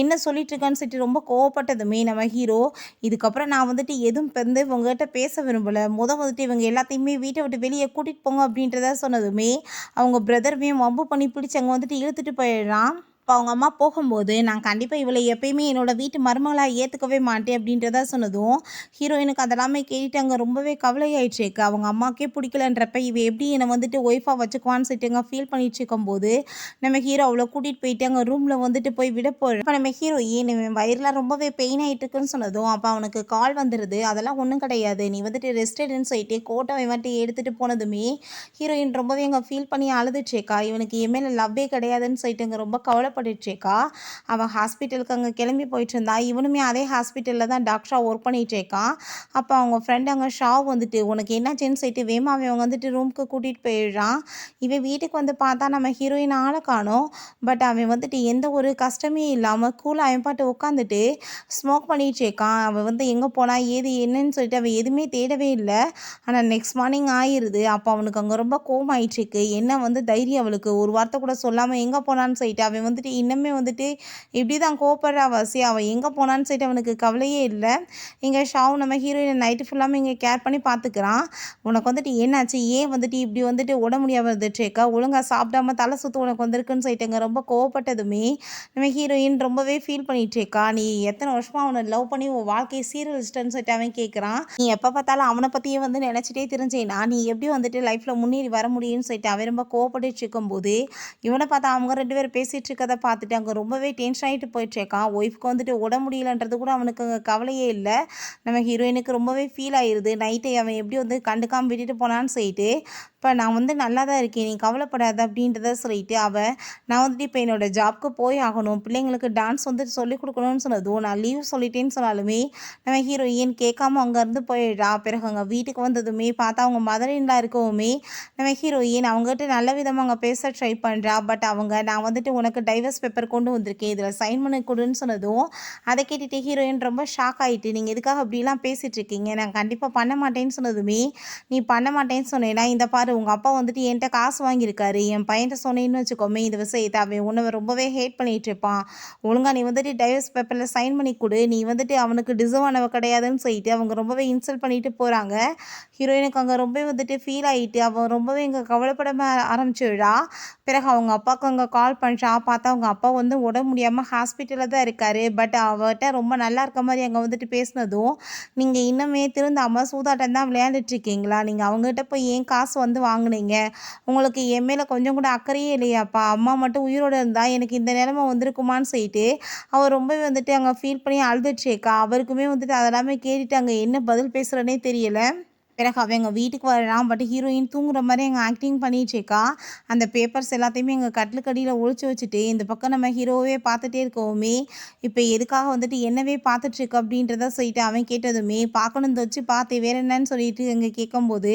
என்ன சொல்லிட்டு இருக்கான்னு சொல்லிட்டு ரொம்ப கோவப்பட்டதுமே நம்ம ஹீரோ, இதுக்கப்புறம் நான் வந்துட்டு எதுவும் வந்து இவங்ககிட்ட பேச விரும்பலை, வந்துட்டு இவங்க எல்லாத்தையுமே வீட்டை விட்டு வெளியே கூட்டிகிட்டு போங்க அப்படின்றத சொன்னதுமே அவங்க பிரதருமே வம்பு பண்ணி பிடிச்சி அங்கே வந்துட்டு இழுத்துட்டு போயிடுறான். இப்போ அவங்க அம்மா போகும்போது, நான் கண்டிப்பாக இவளை எப்பயுமே என்னோடய வீட்டு மருமகளாக ஏற்றுக்கவே மாட்டேன் அப்படின்றத சொன்னதும், ஹீரோயினுக்கு அதெல்லாமே கேட்டுட்டு அங்கே ரொம்பவே கவலையாயிடுச்சு. அவங்க அம்மாவுக்கே பிடிக்கலன்றப்ப இவ எப்படி என்னை வந்துட்டு ஒய்ஃபாக வச்சுக்குவான்னு சொல்லிட்டு அங்கே ஃபீல் பண்ணிட்டு இருக்கும்போது, நம்ம ஹீரோ அவளை கூட்டிகிட்டு போயிட்டு அங்கே ரூமில் வந்துட்டு போய் விட போகிறோம். இப்போ நம்ம ஹீரோயின் வயிறுலாம் ரொம்பவே பெயின் ஆகிட்டு இருக்குன்னு சொன்னதும், அப்போ அவனுக்கு கால் வந்துடுது, அதெல்லாம் ஒன்றும் கிடையாது, நீ வந்துட்டு ரெஸ்ட் எடுன்னு சொல்லிட்டு கோட்டை வந்துட்டு எடுத்துகிட்டு போனதுமே ஹீரோயின் ரொம்பவே அங்கே ஃபீல் பண்ணி அழுதுச்சேக்கா. இவனுக்கு என் மேலே லவ்வே கிடையாதுன்னு சொல்லிட்டு அங்கே ரொம்ப கவலைப்பட்டுச்சேக்கா. அவன் ஹாஸ்பிட்டலுக்கு அங்கே கிளம்பி போயிட்டு இருந்தா, இவனுமே அதே ஹாஸ்பிட்டலில் தான் டாக்டராக ஒர்க் பண்ணிகிட்ருக்கான். அப்போ அவங்க ஃப்ரெண்ட் அங்கே ஷாவ் வந்துட்டு உனக்கு என்னாச்சுன்னு சொல்லிட்டு வேமாவே அவங்க வந்துட்டு ரூமுக்கு கூட்டிகிட்டு போயிடுறான். இவன் வீட்டுக்கு வந்து பார்த்தா நம்ம ஹீரோயின் ஆளை காணோம். பட் அவன் வந்துட்டு எந்த ஒரு கஷ்டமே இல்லாமல் கூலாக அவன் பாட்டு உட்காந்துட்டு ஸ்மோக் பண்ணிகிட்ருக்கான். அவன் வந்து எங்கே போனா ஏது என்னன்னு சொல்லிட்டு அவன் எதுவுமே தேடவே இல்லை. ஆனால் நெக்ஸ்ட் மார்னிங் ஆயிடுது. அப்போ அவனுக்கு அங்கே ரொம்ப கோவமாயிட்டுருக்கு. என்ன வந்து தைரியம் அவளுக்கு ஒரு வார்த்தை கூட சொல்லாமல் எங்கே போனான்னு சொல்லிட்டு அவன் வந்துட்டு இன்னுமே வந்துட்டு இப்படி தான் கோவப்படுறா வாசி. அவன் எங்கே போனான்னு சொல்லிட்டு அவனுக்கு கவலையே இல்லை. இங்கே ஷாவ் நம்ம ஹீரோயின் நைட்டு ஃபுல்லாமே இங்கே கேர் பண்ணி பார்த்துக்கிறான். உனக்கு வந்துட்டு என்னாச்சு, ஏன் வந்துட்டு இப்படி வந்துட்டு உட முடியாமல் வந்துட்டுருக்கா, ஒழுங்காக சாப்பிடாம தலை சுற்று உனக்கு வந்திருக்குன்னு சொல்லிட்டு அங்கே ரொம்ப கோவப்பட்டதுமே நம்ம ஹீரோயின் ரொம்பவே ஃபீல் பண்ணிகிட்ருக்கா. நீ எத்தனை வருஷமாக அவனை லவ் பண்ணி உன் வாழ்க்கையை சீரழிச்சிட்டேன்னு சொல்லிட்டு அவன் கேட்குறான். நீ எப்போ பார்த்தாலும் அவனை பற்றியே வந்து நினச்சிட்டே தெரிஞ்சேன்னா நீ எப்படி வந்துட்டு லைஃப்பில் முன்னேறி வர முடியும்னு சொல்லிட்டு அவன் ரொம்ப கோவப்பட்டு இருக்கும்போது இவனை பார்த்தா அவங்க 2 பேரும் பேசிகிட்டு இருக்கதை பார்த்துட்டு அங்கே ரொம்பவே டென்ஷன் ஆகிட்டு போயிட்டுருக்கான். ஒய்ஃப்க்கு வந்துட்டு உட முடியலன்றது கூட அவனுக்கு அங்கே கவலையே இல்லை. நம்ம ஹீரோயினுக்கு ரொம்பவே ஃபீல் ஆயிடுது. நைட்டை அவன் எப்படி வந்து கண்டுக்காமல் விட்டுட்டு போனான்னு சொல்லிட்டு, இப்போ நான் வந்து நல்லா தான் இருக்கேன், நீ கவலைப்படாத அப்படின்றத சொல்லிட்டு நான் வந்துட்டு இப்போ என்னோடய ஜாப்க்கு போய் ஆகணும், பிள்ளைங்களுக்கு டான்ஸ் வந்துட்டு சொல்லிக் கொடுக்கணும்னு சொன்னதும் நான் லீவ் சொல்லிட்டேன்னு சொன்னாலுமே நம்ம ஹீரோயின் கேட்காம அங்கேருந்து போயிடுறா. பிறகு அங்கே வீட்டுக்கு வந்ததுமே பார்த்தா அவங்க மதர் இன்லா இருக்கவுமே நம்ம ஹீரோயின் அவங்ககிட்ட நல்ல விதமாக அங்கே பேச ட்ரை பண்ணுறா. பட் அவங்க நான் வந்துட்டு உனக்கு டைவர்ஸ் பேப்பர் கொண்டு வந்திருக்கேன், இதில் சைன் பண்ணி கொடுன்னு சொன்னதும் அதை கேட்டுட்டு ஹீரோயின் ரொம்ப ஷாக் ஆகிட்டு, நீங்கள் எதுக்காக அப்படிலாம் பேசிகிட்டு இருக்கீங்க, நான் கண்டிப்பாக பண்ண மாட்டேன்னு சொன்னதுமே நீ பண்ண மாட்டேன்னு சொன்னேன்னா இந்த பாரு உங்கள் அப்பா வந்துட்டு என்கிட்ட காசு வாங்கியிருக்காரு, என் பையன்கிட்ட சொன்னேன்னு வச்சுக்கோமே இந்த விஷயத்தை அவன் உன்னை ரொம்பவே ஹேட் பண்ணிகிட்டு இருப்பான், ஒழுங்காக நீ வந்துட்டு டைவர்ஸ் பேப்பரில் சைன் பண்ணி கொடு, நீ வந்துட்டு அவனுக்கு டிசர்வ் ஆனவ கிடையாதுன்னு சொல்லிட்டு அவங்க ரொம்பவே இன்சல்ட் பண்ணிட்டு போகிறாங்க. ஹீரோயினுக்கு அங்கே ரொம்ப வந்துட்டு ஃபீல் ஆகிட்டு அவன் ரொம்பவே இங்கே கவலைப்பட ஆரம்பிச்சிடுறா. பிறகு அவங்க அப்பாவுக்கு அங்கே கால் பண்ணுறா. பார்த்தா அவங்க அப்பா வந்து உடம்பு முடியாமல் ஹாஸ்பிட்டலில் தான் இருக்காரு. பட் அவர்ட்ட ரொம்ப நல்லா இருக்க மாதிரி அங்கே வந்துட்டு பேசினதும், நீங்கள் இன்னுமே திருந்தாமல் சூதாட்டம் தான் விளையாண்டுட்டு இருக்கீங்களா? நீங்கள் அவங்ககிட்ட போய் ஏன் காசு வந்து வாங்குனீங்க? உங்களுக்கு என் மேலே கொஞ்சம் கூட அக்கறையே இல்லையாப்பா? அம்மா மட்டும் உயிரோடு இருந்தால் எனக்கு இந்த நிலைமை வந்திருக்குமான்னு சொல்லிட்டு அவர் ரொம்பவே வந்துட்டு அங்கே ஃபீல் பண்ணி அழுதுட்டுருக்கா. அவருக்குமே வந்துட்டு அதெல்லாமே கேட்டுட்டு அங்கே என்ன பதில் பேசுகிறேன்னே தெரியல. பிறகு அவன் எங்க வீட்டுக்கு வரான். பட் ஹீரோயின் தூங்குற மாரி அங்க ஆக்டிங் பண்ணிட்டுருக்கா. அந்த பேப்பர்ஸ் எல்லாத்தையுமே எங்க கட்டிலுக்கடியில ஒளிச்சு வச்சுட்டு, இந்த பக்கம் நம்ம ஹீரோவே பார்த்துட்டே இருக்கவுமே, இப்ப எதுக்காக வந்துட்டு என்னவே பார்த்துட்டுருக்க அப்படின்றத சொல்லிட்டு அவன் கேட்டதுமே, பார்க்கணும்னு வச்சு பார்த்தேன் வேற என்னன்னு சொல்லிட்டு அங்க கேட்கும்போது,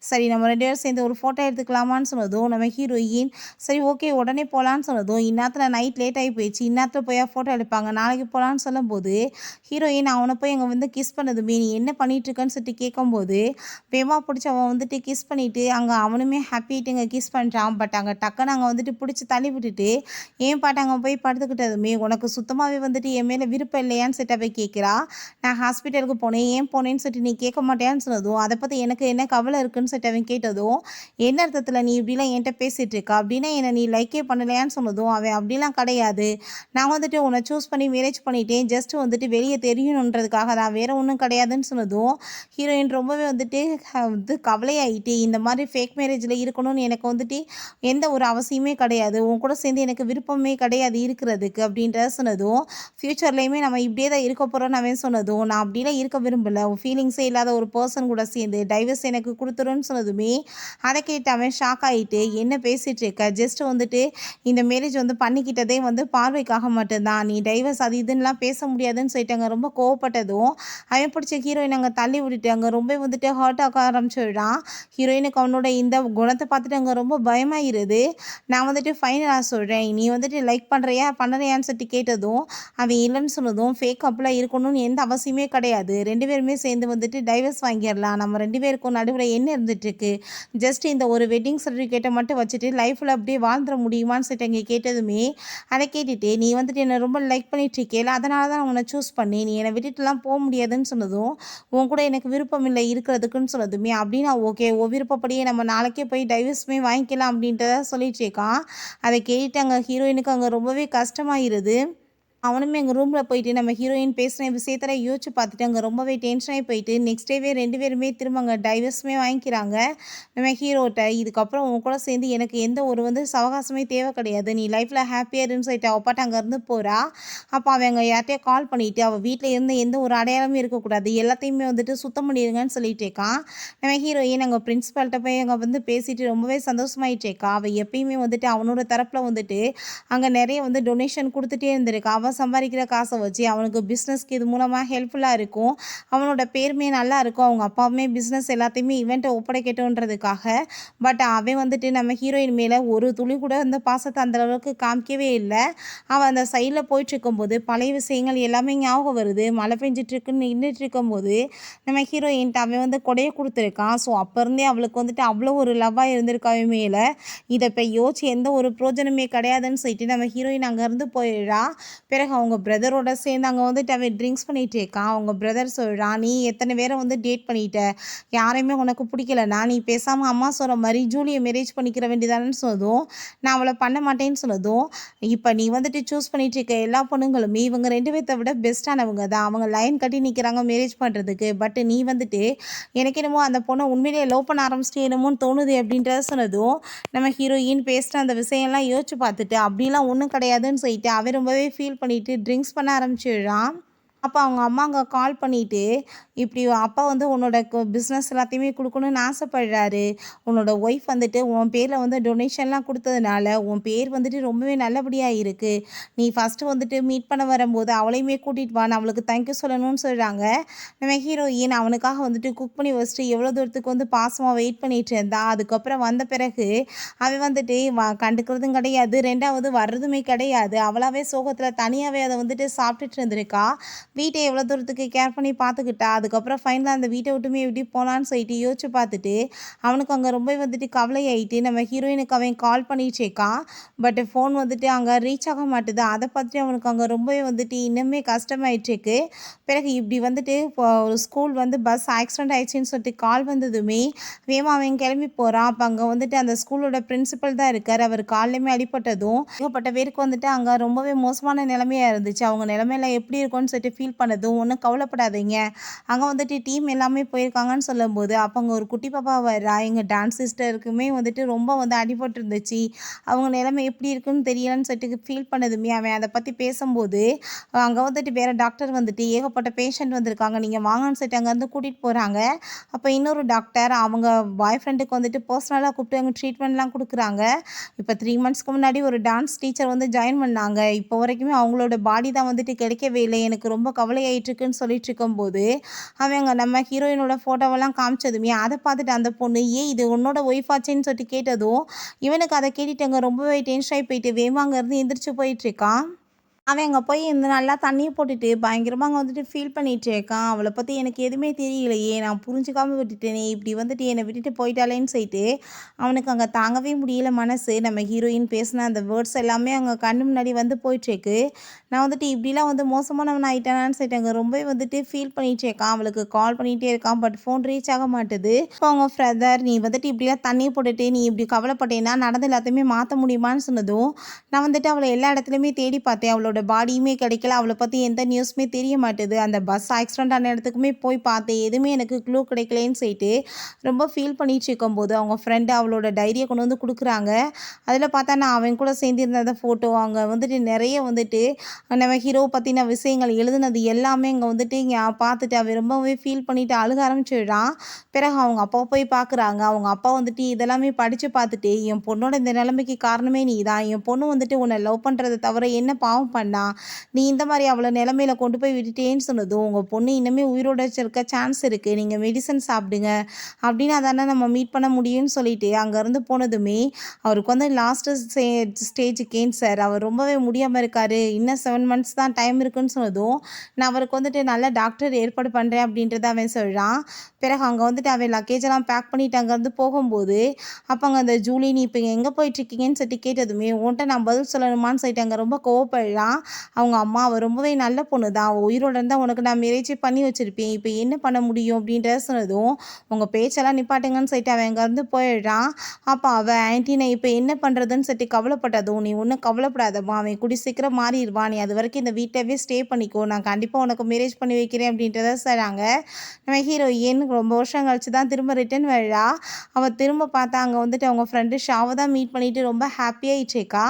சரி நம்ம 2 பேரும் சேர்ந்து ஒரு ஃபோட்டோ எடுத்துக்கலாமான்னு சொன்னதும், நம்ம ஹீரோயின் சரி ஓகே உடனே போலான்னு சொன்னதும், இந்நேரத்துல நைட் லேட் ஆகி போயிடுச்சு. இந்நேரத்துல போயா ஃபோட்டோ எடுப்பாங்க. நாளைக்கு போலான்னு சொல்லும்போது, ஹீரோயின் அவன போய் அங்க வந்து கிஸ் பண்ணதுமே, நீ என்ன பண்ணிட்டுருக்கன்னு சொல்லிட்டு கேட்கும்போது, வேகமா புடிச்சு அவன் வந்துட்டு கிஸ் பண்ணிட்டு, அங்க அவனுமே ஹாப்பி ஆயிட்டு கிஸ் பண்றான். பட் அங்க டக்குனு அங்க வந்துட்டு புடிச்சு தள்ளி விட்டுட்டு, ஏன் பாட்டு அங்க போய் படுத்துக்கிட்டதுமே, "உனக்கு சுத்தமாவே வந்துட்டு என் மேல விருப்பம் இல்லையான்னு?" சொல்லிட்டு அவ கேட்கிறா. "நான் ஹாஸ்பிட்டலுக்கு போனேன். ஏன் போனேன்னு சொல்லிட்டு நீ கேட்க மாட்டியான்னு?" சொன்னதும், "அத பத்தி எனக்கு என்ன கவலை இருக்குன்னு?" சொல்லிட்டு அவன் கேட்டதும், "என்ன அர்த்தத்துல நீ இப்படிலாம் என்ட்ட பேசிட்டு இருக்க? அப்படின்னா என்ன நீ லைக்கே பண்ணலையான்னு?" சொன்னதும், அவன் "அப்படிலாம் கிடையாது. நான் வந்துட்டு உன்னை சூஸ் பண்ணி மேரேஜ் பண்ணிட்டேன். ஜஸ்ட் வந்துட்டு வெளிய தெரியணுன்றதுக்காக தான். வேற ஒண்ணும் கிடையாதுன்னு" சொன்னதும், ஹீரோயின் ரொம்பவே வந்துட்டு வந்து கவலையாயிட்டு, இந்த மாதிரி ஃபேக் மேரேஜில் இருக்கணும்னு எனக்கு வந்துட்டு எந்த ஒரு அவசியமே கிடையாது. உன் கூட சேர்ந்து எனக்கு விருப்பமே கிடையாது இருக்கிறதுக்கு அப்படின்றத சொன்னதும், ஃப்யூச்சர்லேயுமே நம்ம இப்படியே தான் இருக்க போகிறோம்னு அவன் சொன்னதும், நான் அப்படிலாம் இருக்க விரும்பல. உன் ஃபீலிங்ஸே இல்லாத ஒரு பர்சன் கூட சேர்ந்து டைவர்ஸ் எனக்கு கொடுத்துருன்னு சொன்னதுமே, அதை கேட்டு அவன் ஷாக் ஆகிட்டு, என்ன பேசிகிட்டு இருக்க? ஜஸ்ட் வந்துட்டு இந்த மேரேஜ் வந்து பண்ணிக்கிட்டதே வந்து பார்வைக்காக மட்டும்தான். நீ டைவர்ஸ் அது இதுன்னுலாம் பேச முடியாதுன்னு சொல்லிட்டு அங்கே ரொம்ப கோவப்பட்டதும், அவன் பிடிச்ச ஹீரோயின் அங்கே தள்ளி விட்டுட்டு அங்கே ரொம்ப வந்துட்டு ஹர்ட் ஆக ஆரம்பிச்சிடுறான். ஹீரோயினுக்கு அவனோட இந்த குணத்தை பார்த்துட்டு அங்கே ரொம்ப பயமாயிருது. நான் வந்துட்டு ஃபைனலா சொல்கிறேன், நீ வந்துட்டு லைக் பண்ணுறியா பண்ணலையான்னு சொல்லிட்டு கேட்டதும், அவன் இல்லைன்னு சொன்னதும், ஃபேக் கப்புலாக இருக்கணும்னு எந்த அவசியமே கிடையாது. 2 பேருமே சேர்ந்து வந்துட்டு டைவர்ஸ் வாங்கிடலாம். நம்ம 2 பேருக்கும் நடுவில் என்ன இருந்துட்டுருக்கு? ஜஸ்ட் இந்த ஒரு வெட்டிங் சர்டிஃபிகேட்டை மட்டும் வச்சுட்டு லைஃப்பில் அப்படியே வாழ்ந்துட முடியுமான்னு சொல்லிட்டு அங்கே கேட்டதுமே, அதை கேட்டுட்டு நீ வந்துட்டு என்னை ரொம்ப லைக் பண்ணிட்டு இருக்கேல, அதனால தான் உன்னை சூஸ் பண்ணி நீ என்னை விட்டுட்டுலாம் போக முடியாதுன்னு சொன்னதும், உன் கூட எனக்கு விருப்பம் இல்லை இருக்கிறதுக்குன்னு சொன்னதுமே, அப்படின்னா ஓகே உன் விருப்பப்படியே நம்ம நாளைக்கே போய் டைவர்ஸுமே வாங்கிக்கலாம் அப்படின்றத சொல்லிட்டு இருக்கான். அதை கேட்டுட்டு அங்கே ஹீரோயினுக்கு அங்கே ரொம்பவே கஷ்டமாயிருது. அவனுமே எங்கள் ரூமில் போயிட்டு நம்ம ஹீரோயின் பேசின விஷயத்தெல்லாம் யோசிச்சு பார்த்துட்டு அங்கே ரொம்பவே டென்ஷனாகி போயிட்டு நெக்ஸ்ட் டேவே 2 பேருமே திரும்ப அங்கே டைவர்ஸுமே வாங்கிக்கிறாங்க. நம்ம ஹீரோட்ட இதுக்கப்புறம் உன் கூட சேர்ந்து எனக்கு எந்த ஒரு வந்து சவகாசமே தேவை கிடையாது. நீ லைஃப்பில் ஹாப்பியாக இருன்னு சொல்லிட்டு அவள் பாட்டு அங்கேருந்து போகிறா. அப்போ அவன் அங்கே யார்ட்டையோ கால் பண்ணிவிட்டு அவள் வீட்டில் இருந்து எந்த ஒரு அடையாளமே இருக்கக்கூடாது. எல்லாத்தையுமே வந்துட்டு சுத்தம் பண்ணிடுங்கன்னு சொல்லிட்டு இருக்கான். நம்ம ஹீரோயின் அங்கே பிரின்ஸிபால்கிட்ட போய் அங்கே வந்து பேசிட்டு ரொம்பவே சந்தோஷமாயிட்டு இருக்கா. அவள் எப்பயுமே வந்துட்டு அவனோட தரப்பில் வந்துட்டு அங்கே நிறைய வந்து டொனேஷன் கொடுத்துட்டே இருந்திருக்கா. அவன் சம்பாதிக்கிற காசை வச்சு அவனுக்கு பிஸ்னஸ்க்கு இது மூலமாக ஹெல்ப்ஃபுல்லாக இருக்கும். அவனோட பேருமே நல்லா இருக்கும். அவங்க அப்பாவுமே பிஸ்னஸ் எல்லாத்தையுமே இவன்ட்ட ஒப்படைக்கட்டும்ன்றதுக்காக. பட் அவன் வந்துட்டு நம்ம ஹீரோயின் மேலே ஒரு துளி கூட அந்த பாசத்தை அந்த அளவுக்கு காமிக்கவே இல்லை. அவன் அந்த சைடில் போயிட்டுருக்கும்போது பழைய விஷயங்கள் எல்லாமே ஞாபகம் வருது. மழை பெஞ்சிட்ருக்குன்னு நின்றுட்டு இருக்கும்போது நம்ம ஹீரோயின்ட்ட அவன் வந்து கொடையை கொடுத்துருக்கான். ஸோ அப்போ இருந்தே அவளுக்கு வந்துட்டு அவ்வளோ ஒரு லவ்வாக இருந்திருக்கா அவன் மேலே. இதை இப்போ யோசிச்சு எந்த ஒரு பிரோஜனமே கிடையாதுன்னு சொல்லிட்டு நம்ம ஹீரோயின் அங்கேருந்து போயிடுறா. பிறகு அவங்க பிரதரோட சேர்ந்து அங்கே வந்துட்டு அவன் ட்ரிங்க்ஸ் பண்ணிகிட்டு இருக்கான். அவங்க பிரதர் சொல்கிறான், நீ எத்தனை பேரை வந்து டேட் பண்ணிட்ட, யாரையுமே உனக்கு பிடிக்கலனா நீ பேசாமல் அம்மா சொல்கிற மாதிரி ஜூலியை மேரேஜ் பண்ணிக்கிற வேண்டியதானு சொன்னதும், நான் அவளை பண்ண மாட்டேன்னு சொன்னதும், இப்போ நீ வந்துட்டு சூஸ் பண்ணிட்டு இருக்க எல்லா பொண்ணுங்களுமே இவங்க 2 பேர்த்த விட பெஸ்ட்டானவங்க தான். அவங்க லைன் கட்டி நிற்கிறாங்க மேரேஜ் பண்ணுறதுக்கு. பட் நீ வந்துட்டு எனக்கு என்னமோ அந்த பொண்ணை உண்மையிலேயே லவ் பண்ண ஆரம்பிச்சிட்டு என்னமோன்னு தோணுது அப்படின்றத சொன்னதும், நம்ம ஹீரோயின் பேசுகிற அந்த விஷயம்லாம் யோசிச்சு பார்த்துட்டு அப்படிலாம் ஒன்றும் கிடையாதுன்னு சொல்லிட்டு அவன் ரொம்பவே ஃபீல் பண்ணிட்டு ட்ரிங்க்ஸ் பண்ண ஆரம்பிச்சிடுறான். அப்போ அவங்க அம்மா அங்கே கால் பண்ணிட்டு, இப்படி அப்பா வந்து உன்னோட பிஸ்னஸ் எல்லாத்தையுமே குடுக்கணும்னு ஆசைப்படுறாரு. உன்னோட ஒய்ஃப் வந்துட்டு உன் பேரில் வந்து டொனேஷன்லாம் குடுத்ததுனால, உன் பேர் வந்துட்டு ரொம்பவே நல்லபடியா இருக்கு. நீ ஃபர்ஸ்ட்டு வந்துட்டு மீட் பண்ண வரும்போது அவளையுமே கூட்டிட்டு வா. நான் அவளுக்கு தேங்க்யூ சொல்லணும்னு சொல்றாங்க. நம்ம ஹீரோயின் அவனுக்காக வந்துட்டு குக் பண்ணி வச்சுட்டு எவ்வளோ தூரத்துக்கு வந்து பாசமா வெயிட் பண்ணிட்டு இருந்தா. அதுக்கப்புறம் வந்த பிறகு அவன் வந்துட்டு கண்டுக்கிறதும் கிடையாது. 2வது வர்றதுமே கிடையாது. அவளாவே சோகத்தில தனியாவே அத வந்துட்டு சாப்பிட்டுட்டு இருந்திருக்கா. வீட்டை எவ்வளோ தூரத்துக்கு கேர் பண்ணி பார்த்துக்கிட்டா. அதுக்கப்புறம் ஃபைனலாக அந்த வீட்டை விட்டுமே எப்படி போகலான்னு சொல்லிட்டு யோசிச்சு பார்த்துட்டு அவனுக்கு அங்கே ரொம்ப வந்துட்டு கவலை ஆயிட்டு நம்ம ஹீரோயினுக்கு அவன் கால் பண்ணிச்சேக்கான். பட் ஃபோன் வந்துட்டு அங்கே ரீச் ஆக மாட்டுது. அதை பார்த்துட்டு அவனுக்கு அங்கே ரொம்பவே வந்துட்டு இன்னுமே கஷ்டமாயிட்டுருக்கு. பிறகு இப்படி வந்துட்டு இப்போ ஒரு ஸ்கூல் வந்து பஸ் ஆக்சிடென்ட் ஆயிடுச்சுன்னு சொல்லிட்டு கால் வந்ததுமே வேகமாக அவன் கிளம்பி போகிறான். அப்போ அங்கே வந்துட்டு அந்த ஸ்கூலோட பிரின்சிபல் தான் இருக்கார். அவர் கால்லையுமே அடிபட்டதும் ஏகப்பட்ட பேருக்கு வந்துட்டு அங்கே ரொம்பவே மோசமான நிலைமையாக இருந்துச்சு. அவங்க நிலைமையில எப்படி இருக்கும்னு சொல்லிட்டு ஃபீல் பண்ணதும் ஒன்றும் கவலைப்படாதீங்க, அங்கே வந்துட்டு டீம் எல்லாமே போயிருக்காங்கன்னு சொல்லும்போது அப்போ அங்கே ஒரு குட்டி பாப்பா வர்றா. எங்கள் டான்ஸ் சிஸ்டருக்குமே வந்துட்டு ரொம்ப வந்து அடிபட்டு இருந்துச்சு, அவங்க நிலைமை எப்படி இருக்குன்னு தெரியலன்னு சொல்லிட்டு ஃபீல் பண்ணதுமே அவன் அதை பற்றி பேசும்போது அங்கே வந்துட்டு வேறு டாக்டர் வந்துட்டு ஏகப்பட்ட பேஷண்ட் வந்திருக்காங்க, நீங்கள் வாங்கன்னு சொல்லிட்டு அங்கேருந்து கூட்டிகிட்டு போகிறாங்க. அப்போ இன்னொரு டாக்டர் அவங்க பாய் ஃப்ரெண்டுக்கு வந்துட்டு பர்சனலாக கூப்பிட்டு அங்கே ட்ரீட்மெண்ட்லாம் கொடுக்குறாங்க. இப்போ 3 மந்த்ஸ்க்கு முன்னாடி ஒரு டான்ஸ் டீச்சர் வந்து ஜாயின் பண்ணாங்க. இப்போ வரைக்குமே அவங்களோட பாடி தான் வந்துட்டு கிடைக்கவே இல்லை, எனக்கு ரொம்ப கவலையாயிட்டுருக்குன்னு சொல்லிட்டு இருக்கும்போது அவங்க நம்ம ஹீரோயினோட ஃபோட்டோவெல்லாம் காமிச்சதுமே அதை பார்த்துட்டு அந்த பொண்ணு இது உன்னோட ஒய்ஃப் ஆச்சுன்னு சொல்லிட்டு கேட்டதும் இவனுக்கு அதை கேட்டுட்டு அங்கே ரொம்பவே டென்ஷன் ஆகி போயிட்டு வேமாங்கேருந்து எந்திரிச்சு போயிட்டுருக்கான். அவன் அங்கே போய் இந்த நல்லா தண்ணியை போட்டுட்டு பயங்கரமாக அங்கே வந்துட்டு ஃபீல் பண்ணிகிட்டு இருக்கான். அவளை பற்றி எனக்கு எதுவுமே தெரியலையே, நான் புரிஞ்சுக்காமல் விட்டுட்டேனே, இப்படி வந்துட்டு என்னை விட்டுட்டு போயிட்டாலேன்னு சொல்லிட்டு அவனுக்கு அங்கே தாங்கவே முடியல மனசு. நம்ம ஹீரோயின் பேசின அந்த வேர்ட்ஸ் எல்லாமே அங்கே கண்ணு முன்னாடி வந்து போயிட்டுருக்கு. நான் வந்துட்டு இப்படிலாம் வந்து மோசமானவன் ஆகிட்டானான்னு சொல்லிட்டு அங்கே ரொம்ப வந்துட்டு ஃபீல் பண்ணிகிட்டே இருக்கான். அவளுக்கு கால் பண்ணிகிட்டே இருக்கான், பட் ஃபோன் ரீச் ஆக மாட்டுது. இப்போ அவங்க ஃப்ரதர் நீ வந்துட்டு இப்படிலாம் தண்ணியை போட்டுட்டு நீ இப்படி கவலைப்பட்டேன்னா நடந்து எல்லாத்தையுமே மாற்ற முடியுமான்னு சொன்னதும் நான் வந்துட்டு அவளை எல்லா இடத்துலையுமே தேடி பார்த்தேன், அவளோட பாடியுமே கிடைக்கல, அவளை பற்றி எந்த நியூஸுமே தெரிய மாட்டுது, அந்த பஸ் ஆக்சிடென்ட் ஆன இடத்துக்குமே போய் பார்த்தேன், எதுவுமே எனக்கு க்ளூ கிடைக்கலன்னு சொல்லிட்டு ரொம்ப ஃபீல் பண்ணிட்டு இருக்கும்போது அவங்க ஃப்ரெண்டு அவளோட டைரியை கொண்டு வந்து கொடுக்குறாங்க. அதில் பார்த்தா நான் அவன் கூட சேர்ந்திருந்த ஃபோட்டோ அங்கே வந்துட்டு நிறைய வந்துட்டு நம்ம ஹீரோ பற்றின விஷயங்கள் எழுதுனது எல்லாமே இங்கே வந்துட்டு இங்கே பார்த்துட்டு அவன் ரொம்பவே ஃபீல் பண்ணிவிட்டு அழுக ஆரம்பிச்சிடுறான். பிறகு அவங்க அப்பா போய் பார்க்குறாங்க. அவங்க அப்பா வந்துட்டு இதெல்லாமே படித்து பார்த்துட்டு என் பொண்ணோட இந்த நிலைமைக்கு காரணமே நீ தான், என் பொண்ணு வந்துட்டு உன்னை லவ் பண்ணுறதை தவிர என்ன பாவம் பண்ணா, நீ இந்த மாதிரி அவளை நிலைமையில கொண்டு போய் விட்டுட்டேன்னு சொன்னதும் உங்கள் பொண்ணு இன்னுமே உயிரோட இருக்க சான்ஸ் இருக்குது, நீங்கள் மெடிசன் சாப்பிடுங்க அப்படின்னு அதானே நம்ம மீட் பண்ண முடியும்னு சொல்லிட்டு அங்கேருந்து போனதுமே அவருக்கு வந்து லாஸ்ட்டு ஸ்டேஜ் கேன்சர், அவர் ரொம்பவே முடியாமல் இருக்கார், இன்னும் 7 மந்த்ஸ் தான் டைம் இருக்குன்னு சொன்னதும் நான் அவருக்கு வந்துட்டு நல்ல டாக்டர் ஏற்பாடு பண்ணுறேன் அப்படின்றத அவன் சொல்கிறான். பிறகு அங்கே வந்துட்டு அவன் லக்கேஜெல்லாம் பேக் பண்ணிவிட்டு அங்கேருந்து போகும்போது அப்போ அங்கே அந்த ஜூலி நீ இப்போ எங்கே போயிட்டுருக்கீங்கன்னு சொல்லிட்டு கேட்டதுமே உன்ட்ட நான் பதில் சொல்லணுமான்னு சொல்லிட்டு அங்கே ரொம்ப கோவப்படுறான். அவங்க அம்மா அவள் ரொம்பவே நல்ல பொண்ணு தான், அவள் உயிரோட இருந்தால் உனக்கு நான் மேரேஜே பண்ணி வச்சுருப்பேன், இப்போ என்ன பண்ண முடியும் அப்படின்றத சொன்னதும் உங்கள் பேச்செல்லாம் நிப்பாட்டுங்கன்னு சொல்லிட்டு அவன் அங்கேருந்து போயிடுறான். அப்போ அவள் ஆன்ட்டி நான் இப்போ என்ன பண்ணுறதுன்னு சொல்லிட்டு கவலைப்பட்டதும் நீ ஒன்றும் கவலைப்படாதம்மா, அவன் கூடி சீக்கிரம் மாறிடுவான், நீ அது வரைக்கும் இந்த வீட்டிலவே ஸ்டே பண்ணிக்கோ, நான் கண்டிப்பாக உனக்கு மேரேஜ் பண்ணி வைக்கிறேன் அப்படின்றத சொல்கிறாங்க. நம்ம ஹீரோயின் ரொம்ப வருஷம் கழிச்சு தான் திரும்ப ரிட்டன் வரா. அவள் திரும்ப பார்த்தா அங்கே வந்துட்டு அவங்க ஃப்ரெண்டு ஷாவை தான் மீட் பண்ணிவிட்டு ரொம்ப ஹாப்பியாகிட்டேக்கா.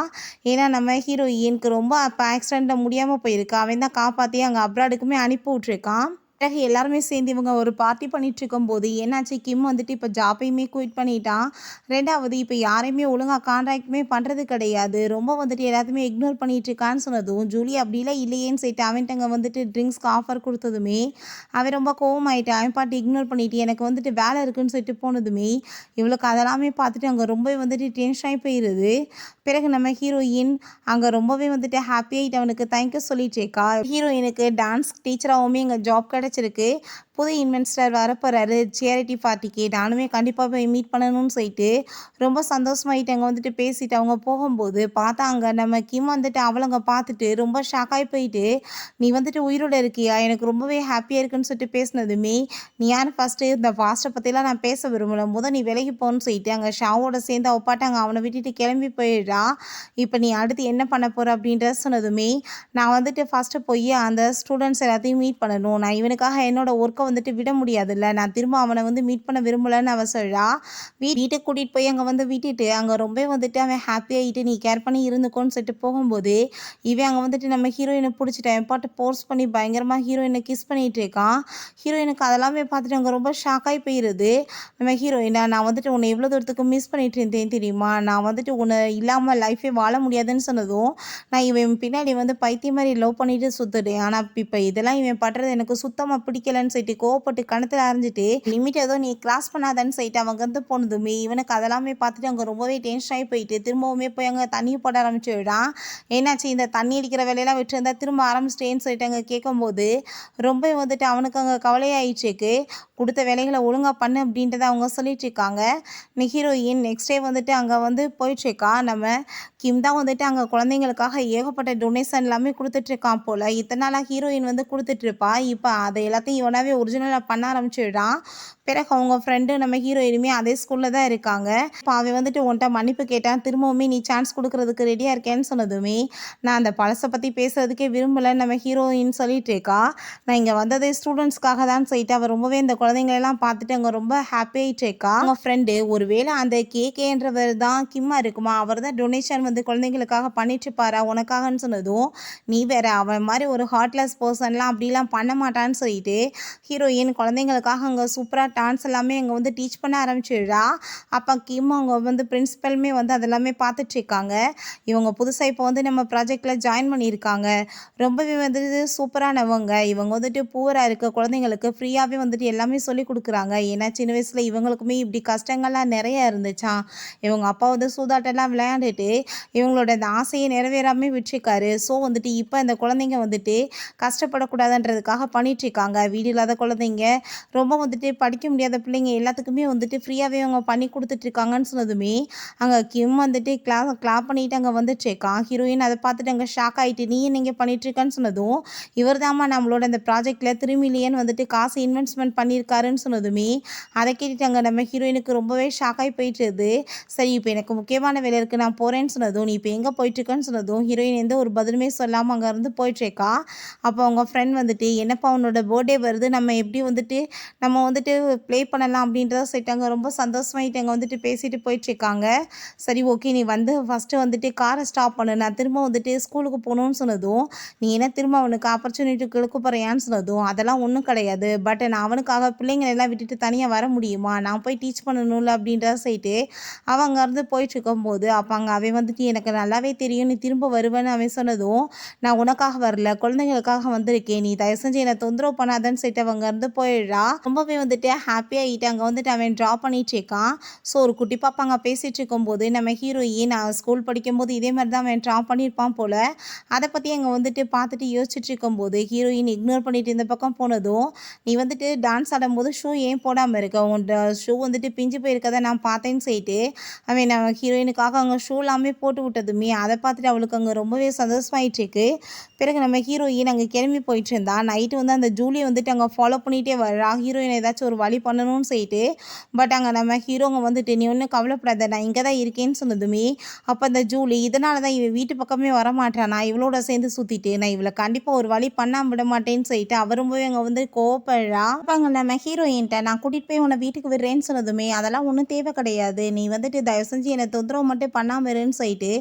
ஏன்னா நம்ம ஹீரோயினுக்கு ரொம்ப அப்போ ஆக்சிடெண்ட்டில் முடியாமல் போயிருக்கா, அவன் தான் காப்பாற்றி அங்கே அப்ராடுக்குமே அனுப்பி விட்ருக்கான். பிறகு எல்லாருமே சேர்ந்து இவங்க ஒரு பார்ட்டி பண்ணிட்டு இருக்கும்போது என்னாச்சு, கிம் வந்துட்டு இப்போ ஜாப்பையுமே குயிட் பண்ணிட்டான். 2வது இப்போ யாரையுமே ஒழுங்காக கான்ட்ராக்டுமே பண்ணுறது கிடையாது, ரொம்ப வந்துட்டு எல்லாத்தையுமே இக்னோர் பண்ணிட்டு இருக்கான்னு சொன்னதும் ஜூலி அப்படிலாம் இல்லையேன்னு சொல்லிட்டு அவன்கிட்ட வந்துட்டு ட்ரிங்க்ஸ்க்கு ஆஃபர் கொடுத்ததுமே அவன் ரொம்ப கோவமாயிட்டான். அவன் பாட்டு இக்னோர் பண்ணிட்டு எனக்கு வந்துட்டு வேலை இருக்குன்னு சொல்லிட்டு போனதுமே இவளுக்கு அதெல்லாமே பார்த்துட்டு அங்கே ரொம்பவே வந்துட்டு டென்ஷன் ஆகி போயிடுது. பிறகு நம்ம ஹீரோயின் அங்கே ரொம்பவே வந்துட்டு ஹாப்பியாகிட்டு அவனுக்கு தேங்க்யூ சொல்லிட்டேக்கா. ஹீரோயினுக்கு டான்ஸ் டீச்சராகவுமே எங்கள் ஜாப் கிடச்சிருக்கு, புது இன்வெஸ்டர் வரப்போகிறாரு சேரிட்டி பார்ட்டிக்கு, நானுமே கண்டிப்பாக போய் மீட் பண்ணணும்னு சொல்லிட்டு ரொம்ப சந்தோஷமாயிட்டு அங்கே வந்துட்டு பேசிட்டு அவங்க போகும்போது பார்த்தா அங்கே நம்ம கிம் வந்துட்டு அவளங்க பார்த்துட்டு ரொம்ப ஷாக்காகி போயிட்டு நீ வந்துட்டு உயிரோட இருக்கியா, எனக்கு ரொம்பவே ஹாப்பியாக இருக்குன்னு சொல்லிட்டு பேசினதுமே நீ யார் ஃபஸ்ட்டு இந்த ஃபாஸ்ட்டை பற்றிலாம் நான் பேச விரும்பல, நீ விலகி போகணும்னு சொல்லிட்டு அங்கே ஷாவோட சேர்ந்து அவப்பாட்ட அங்கே அவனை விட்டுட்டு கிளம்பி போயிடுறா. இப்போ நீ அடுத்து என்ன பண்ண போகிற அப்படின்றத சொன்னதுமே நான் வந்துட்டு ஃபஸ்ட்டு போய் அந்த ஸ்டூடெண்ட்ஸ் எல்லாத்தையும் மீட் பண்ணணும், நான் இவனுக்காக என்னோட ஒர்க்கை வந்துட்டு விட முடியாதுல்ல, நான் திரும்ப அவனை வந்து மீட் பண்ண விரும்பலன்னு அவ சொல்கிறா. வீட்டுக்கு கூட்டிகிட்டு போய் அங்கே வந்து விட்டுட்டு அங்கே ரொம்ப வந்துட்டு அவன் ஹாப்பியாகிட்டு நீ கேர் பண்ணி இருந்துக்கோன்னு சொல்லிட்டு போகும்போது இவன் அங்கே வந்துட்டு நம்ம ஹீரோயினை பிடிச்சிட்டேன், என் பாட்டு போர்ஸ் பண்ணி பயங்கரமாக ஹீரோயினை கிஸ் பண்ணிகிட்டு இருக்கான். ஹீரோயினுக்கு அதெல்லாமே பார்த்துட்டு அங்கே ரொம்ப ஷாக்காகி போயிடுது. நம்ம ஹீரோயினா நான் வந்துட்டு உன்னை எவ்வளோ தூரத்துக்கு மிஸ் பண்ணிட்டு இருந்தேன் தெரியுமா, நான் வந்துட்டு உன்னை இல்லாமல் லைஃபே வாழ முடியாதுன்னு சொன்னதும் நான் இவன் பின்னாடி வந்து பைத்தியம் மாதிரி லவ் பண்ணிட்டு சுற்றுட்டேன், ஆனால் இப்போ இதெல்லாம் இவன் படுறது எனக்கு சுத்தமாக சுத்தமாக பிடிக்கலன்னு சொல்லிட்டு கோவப்பட்டு கணத்தில் அரைஞ்சிட்டு லிமிட் ஏதோ நீ கிராஸ் பண்ணாதன்னு சொல்லிட்டு அவங்க வந்து போனதுமே இவனுக்கு அதெல்லாமே பார்த்துட்டு அங்கே ரொம்பவே டென்ஷன் ஆகி போயிட்டு திரும்பவுமே போய் அங்கே தண்ணி போட ஆரம்பிச்சு விடான். என்னாச்சு இந்த தண்ணி அடிக்கிற வேலையெல்லாம் விட்டுருந்தா திரும்ப ஆரம்பிச்சிட்டேன்னு சொல்லிட்டு அங்கே கேட்கும்போது ரொம்ப வந்துட்டு அவனுக்கு அங்கே கவலையாயிடுச்சுக்கு. கொடுத்த வேலைகளை ஒழுங்காக பண்ணு அப்படின்றத அவங்க சொல்லிட்டு இருக்காங்க. ஹீரோயின் நெக்ஸ்ட் டே வந்துட்டு அங்கே வந்து போயிட்டுருக்கா. நம்ம கிம் தான் வந்துட்டு அங்கே குழந்தைங்களுக்காக ஏகப்பட்ட டொனேஷன் எல்லாமே கொடுத்துட்ருக்கான் போல். இத்தனை நாளாக ஹீரோயின் வந்து கொடுத்துட்ருப்பா. இப்போ அதை எல்லாத்தையும் இவனாவே ஒரிஜினலாக பண்ண ஆரம்பிச்சிடுறான். பிறகு அவங்க ஃப்ரெண்டு நம்ம ஹீரோயினுமே அதே ஸ்கூலில் தான் இருக்காங்க. இப்போ அவன் வந்துட்டு உன்ட்ட மன்னிப்பு கேட்டான். திரும்பவுமே நீ சான்ஸ் கொடுக்கறதுக்கு ரெடியாக இருக்கேன்னு சொன்னதுமே நான் அந்த பழசை பற்றி பேசுறதுக்கே விரும்பலைன்னு நம்ம ஹீரோயின் சொல்லிட்டு இருக்கா. நான் இங்கே வந்ததே ஸ்டூடெண்ட்ஸ்க்காக தான் சொல்லிட்டு அவள் ரொம்பவே இந்த குழந்தைங்களெல்லாம் பார்த்துட்டு அங்கே ரொம்ப ஹாப்பியாகிட்டு இருக்கா. அவங்க ஃப்ரெண்டு ஒருவேளை அந்த கேகேன்றவர் தான் கிம்மா இருக்குமா, அவர் தான் டொனேஷன் வந்து குழந்தைங்களுக்காக பண்ணிட்டுருப்பாரா உனக்காகன்னு சொன்னதும் நீ வேற அவன் மாதிரி ஒரு ஹார்ட்லெஸ் பர்சன்லாம் அப்படிலாம் பண்ண மாட்டான்னு சொல்லிட்டு ஹீரோயின் குழந்தைங்களுக்காக அங்கே சூப்பராக டான்ஸ் எல்லாமே அங்கே வந்து டீச் பண்ண ஆரம்பிச்சிடுறா. அப்போ கிம் அவங்க வந்து பிரின்சிபலுமே வந்து அதெல்லாமே பார்த்துட்ருக்காங்க. இவங்க புதுசாக இப்போ வந்து நம்ம ப்ராஜெக்டில் ஜாயின் பண்ணியிருக்காங்க. ரொம்பவே வந்துட்டு சூப்பரானவங்க. இவங்க வந்துட்டு பூவராக இருக்க குழந்தைங்களுக்கு ஃப்ரீயாகவே வந்துட்டு எல்லாமே சொல்லி கொடுக்குறாங்க. ஏன்னா சின்ன வயசில் இவங்களுக்குமே இப்படி கஷ்டங்கள்லாம் நிறைய இருந்துச்சான். இவங்க அப்பா வந்து சூதாட்டெல்லாம் விளையாண்டுட்டு இவங்களோட அந்த ஆசையை நிறைவேறாமல் விட்டுருக்காரு. ஸோ வந்துட்டு இப்போ இந்த குழந்தைங்க வந்துட்டு கஷ்டப்படக்கூடாதுன்றதுக்காக பண்ணிகிட்ருக்காங்க. வீடு இல்லாத குழந்தைங்க, ரொம்ப வந்துட்டு படிக்க முடியாத பிள்ளைங்க எல்லாத்துக்குமே வந்துட்டு ஃப்ரீயாகவே அவங்க பண்ணி கொடுத்துட்ருக்காங்கன்னு சொன்னதுமே அங்கே கிம் வந்துட்டு கிளாப் பண்ணிட்டு அங்கே வந்துட்டுருக்கான். ஹீரோயின் அதை பார்த்துட்டு அங்கே ஷாக் ஆகிட்டு நீ நீங்கள் பண்ணிகிட்ருக்கான்னு சொன்னதும் இவர் தாம்மா நம்மளோட அந்த ப்ராஜெக்டில் 3 மில்லியன் வந்துட்டு காசு இன்வெஸ்ட்மெண்ட் பண்ணியிருக்காருன்னு சொன்னதுமே அதை கேட்டுட்டு அங்கே நம்ம ஹீரோயினுக்கு ரொம்பவே ஷாக் ஆகி போயிட்டுருது. சரி இப்போ எனக்கு முக்கியமான வேலை இருக்குது நான் போகிறேன்னு சொன்னதும் நீ இப்போ எங்கே போயிட்டுருக்கேன்னு சொன்னதும் ஹீரோயின் எந்த ஒரு பதிலுமே சொல்லாமல் அங்கே இருந்து போயிட்டுருக்கா. அப்போ அவங்க ஃப்ரெண்ட் வந்துட்டு என்னப்பா உன்னோட பர்த்டே வருது, நம்ம எப்படி வந்துட்டு நம்ம வந்துட்டு ப்ளே பண்ணலாம் அப்படின்றத சொல்லிட்டாங்க. ரொம்ப சந்தோஷமாயிட்டு அங்கே வந்துட்டு பேசிட்டு போயிட்டுருக்காங்க. சரி ஓகே நீ வந்து ஃபஸ்ட்டு வந்துட்டு காரை ஸ்டாப் பண்ணு, நான் திரும்ப வந்துட்டு ஸ்கூலுக்கு போகணுன்னு சொன்னதும் நீ என்ன திரும்ப அவனுக்கு ஆப்பர்ச்சுனிட்டி கொடுக்க போகிறியான்னு சொன்னதும் அதெல்லாம் ஒன்றும் கிடையாது, பட் நான் அவனுக்காக பிள்ளைங்களெல்லாம் விட்டுட்டு தனியாக வர முடியுமா, நான் போய் டீச் பண்ணணும்ல அப்படின்றத சொல்லிட்டு அவன் அங்கேருந்து போயிட்டுருக்கும்போது அப்போ அங்கே அவன் வந்துட்டு எனக்கு நல்லாவே தெரியும் நீ திரும்ப வருவேன்னு அவன் சொன்னதும் நான் உனக்காக வரல குழந்தைங்களுக்காக வந்திருக்கேன், நீ தயவு செஞ்சு என்னை தொந்தரவு பண்ணாதன்னு சொல்லிட்டு அவங்க இருந்து போயிடுறா. ரொம்பவே வந்துட்டு ஹாப்பியாகிட்டு அங்கே வந்துட்டு அவன் ட்ரா பண்ணிட்டு இருக்கான். ஸோ ஒரு குட்டி பாப்பா அங்கே பேசிகிட்டு இருக்கும்போது நம்ம ஹீரோயின் நான் ஸ்கூல் படிக்கும்போது இதே மாதிரி தான் அவன் ட்ரா பண்ணியிருப்பான் போல். அதை பற்றி அங்கே வந்துட்டு பார்த்துட்டு யோசிச்சுட்டு இருக்கும்போது ஹீரோயின் இக்னோர் பண்ணிட்டு இந்த பக்கம் போனதும் நீ வந்துட்டு டான்ஸ் ஆடும்போது ஷூ ஏன் போடாமல் இருக்க, உன்னோட ஷூ வந்துட்டு பிஞ்சு போயிருக்கதை நான் பார்த்தேன்னு சொல்லிட்டு அவன் நம்ம ஹீரோயினுக்காக அங்கே ஷூ எல்லாமே போட்டு விட்டதுமே அதை பார்த்துட்டு அவளுக்கு அங்கே ரொம்பவே சந்தோஷமாயிட்டு இருக்கு. பிறகு நம்ம ஹீரோயின் அங்கே கிளம்பி போயிட்டு இருந்தா. நைட்டு வந்து அந்த ஜூலியை வந்துட்டு அங்கே ஃபாலோ பண்ணிகிட்டே வர்றா. ஹீரோயின் ஏதாச்சும் ஒரு வழி பண்ணணும்னு சொல்லிட்டு பட் அங்கே நம்ம ஹீரோங்க வந்துட்டு நீ ஒன்றும் கவலைப்படாத நான் இங்கே தான் இருக்கேன்னு சொன்னதுமே அப்போ அந்த ஜூலி இதனால தான் இவன் வீட்டு பக்கமே வரமாட்டான், நான் இவளோட சேர்ந்து சுற்றிட்டு நான் இவளை கண்டிப்பாக ஒரு வழி பண்ணாமல் விட மாட்டேன்னு சொல்லிட்டு அவர் ரொம்பவே அங்கே வந்து கோவப்படுறா. அப்போ அங்கே நம்ம ஹீரோயின்ட்ட நான் கூட்டிகிட்டு போய் உன்னை வீட்டுக்கு விடுறேன்னு சொன்னதுமே அதெல்லாம் ஒன்றும் தேவை கிடையாது, நீ வந்துட்டு தயவு செஞ்சு என்னை தொந்தரவு மட்டும் பண்ணாமல் இருன்னு சொல்லிட்டு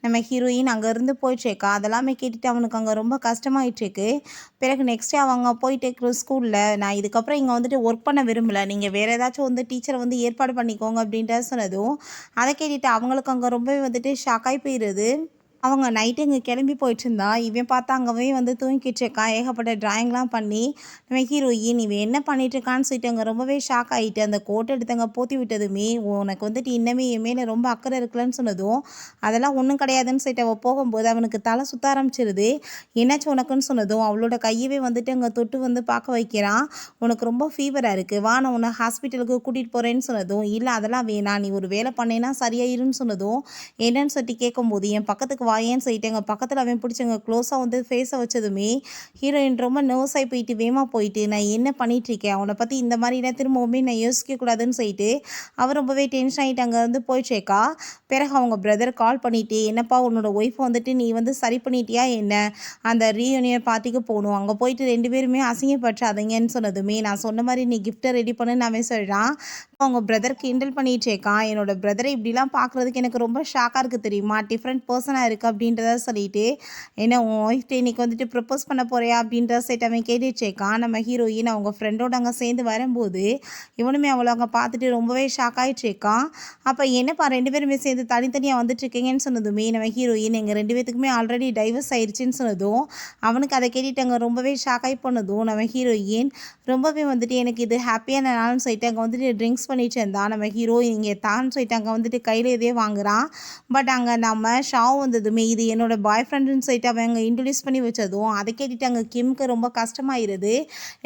நம்ம ஹீரோயின் அங்கேருந்து போயிட்டுருக்கா. அதெல்லாமே கேட்டுட்டு அவனுக்கு அங்கே ரொம்ப கஷ்டமாயிட்டுருக்கு. பிறகு நெக்ஸ்ட்டு அவங்க போயிட்டு ஸ்கூலில் நான் இதுக்கப்புறம் இங்கே வந்துட்டு ஒர்க் பண்ண விரும்பலை, நீங்கள் வேறு ஏதாச்சும் வந்து டீச்சரை வந்து ஏற்பாடு பண்ணிக்கோங்க அப்படின்ற சொன்னதும் அதை கேட்டுட்டு அவங்களுக்கு அங்கே ரொம்பவே வந்துட்டு ஷாக்காகி போயிடுது. அவங்க நைட்டு இங்கே கிளம்பி போயிட்டுருந்தா. இவன் பார்த்தா அங்கவே வந்து தூங்கிட்டு இருக்கான். ஏகப்பட்ட ட்ராயிங்லாம் பண்ணி நம்ம ஹீரோயின் இவன் என்ன பண்ணிட்டுருக்கான்னு சொல்லிட்டு அங்கே ரொம்பவே ஷாக் ஆகிட்டு அந்த கோட்டை எடுத்து அங்கே போற்றி விட்டதுமே உனக்கு வந்துட்டு இன்னமே என் மேலே ரொம்ப அக்கறை இருக்கலன்னு சொன்னதும் அதெல்லாம் ஒன்றும் கிடையாதுன்னு சொல்லிட்டு அவள் போகும்போது அவனுக்கு தலை சுத்த ஆரம்பிச்சிருது. என்னாச்சும் உனக்குன்னு சொன்னதும் அவளோட கையவே வந்துட்டு அங்கே தொட்டு வந்து பார்க்க வைக்கிறான். உனக்கு ரொம்ப ஃபீவராக இருக்குது வா நான் உன்னை ஹாஸ்பிட்டலுக்கு கூட்டிகிட்டு போகிறேன்னு சொன்னதும் இல்லை அதெல்லாம் வேணாம் நீ ஒரு வேலை பண்ணேன்னா சரியாயிருன்னு சொன்னதும் என்னன்னு சொல்லிட்டு கேட்கும்போது என் பக்கத்துக்கு வாயேன்னு சொல்லிட்டு எங்கள் பக்கத்தில் அவன் பிடிச்சவங்க க்ளோஸாக வந்து ஃபேஸை வச்சதுமே ஹீரோயின் ரொம்ப நர்வஸ் ஆகி போயிட்டு வேகமாக போயிட்டு நான் என்ன பண்ணிகிட்ருக்கேன் அவனை பற்றி இந்த மாதிரிலாம் திரும்பவுமே நான் யோசிக்கக்கூடாதுன்னு சொல்லிட்டு அவர் ரொம்பவே டென்ஷன் ஆகிட்டு அங்கே வந்து போயிட்டுருக்கா. பிறகு அவங்க பிரதர் கால் பண்ணிவிட்டு என்னப்பா உன்னோட ஒய்ஃப் வந்துட்டு நீ வந்து சரி பண்ணிட்டியா என்ன, அந்த ரீயூனியன் பார்ட்டிக்கு போகணும் அங்கே போயிட்டு 2 பேருமே அசிங்கப்பட்டுறாதீங்கன்னு சொன்னதுமே நான் சொன்ன மாதிரி நீ கிஃப்ட்டை ரெடி பண்ணுன்னு அவன் சொல்கிறான். அவங்க பிரதர் கிண்டல் பண்ணிகிட்டு இருக்கான். என்னோட பிரதரை இப்படிலாம் பார்க்குறதுக்கு எனக்கு ரொம்ப ஷாக்காக இருக்குது தெரியுமா, டிஃப்ரெண்ட் பர்சனாக இருக்க இருக்குது அப்படின்றத சொல்லிட்டு, "என்ன உன் ஒய்ஃப்ட்ட இன்னைக்கு வந்துட்டு ப்ரப்போஸ் பண்ண போறியா?" அப்படின்ற சைட் அவன் கேட்டுட்ருக்கான். நம்ம ஹீரோயின் அவங்க ஃப்ரெண்டோட அங்கே சேர்ந்து வரும்போது, இவனுமே அவள அங்கே பார்த்துட்டு ரொம்பவே ஷாக் ஆயிட்டுருக்கான். அப்போ என்னப்பா 2 பேருமே சேர்ந்து தனித்தனியா வந்துட்டுருக்கீங்கன்னு சொன்னதுமே, நம்ம ஹீரோயின் எங்க 2 பேத்துக்குமே ஆல்ரெடி டைவர்ஸ் ஆயிருச்சுன்னு சொன்னதும், அவனுக்கு அத கேட்டுட்டு அங்க ரொம்பவே ஷாக் ஆயி போனதும், நம்ம ஹீரோயின் ரொம்பவே வந்துட்டு எனக்கு இது ஹாப்பியான நாள்னு சொல்லிட்டு அங்கே வந்துட்டு ட்ரிங்க்ஸ் பண்ணிட்டு இருந்தா. நம்ம ஹீரோ இங்கே தான்னு சொல்லிட்டு அங்கே வந்துட்டு கையில் எதையோ வாங்குறான். பட் அங்கே நம்ம ஷாவ் வந்ததுமே இது என்னோட பாய் ஃப்ரெண்டுன்னு சொல்லிட்டு அவன் அங்கே இன்ட்ரடியூஸ் பண்ணி வச்சதும் அதை கேட்டுட்டு அங்கே கிம்க்கு ரொம்ப கஷ்டமாயிருது.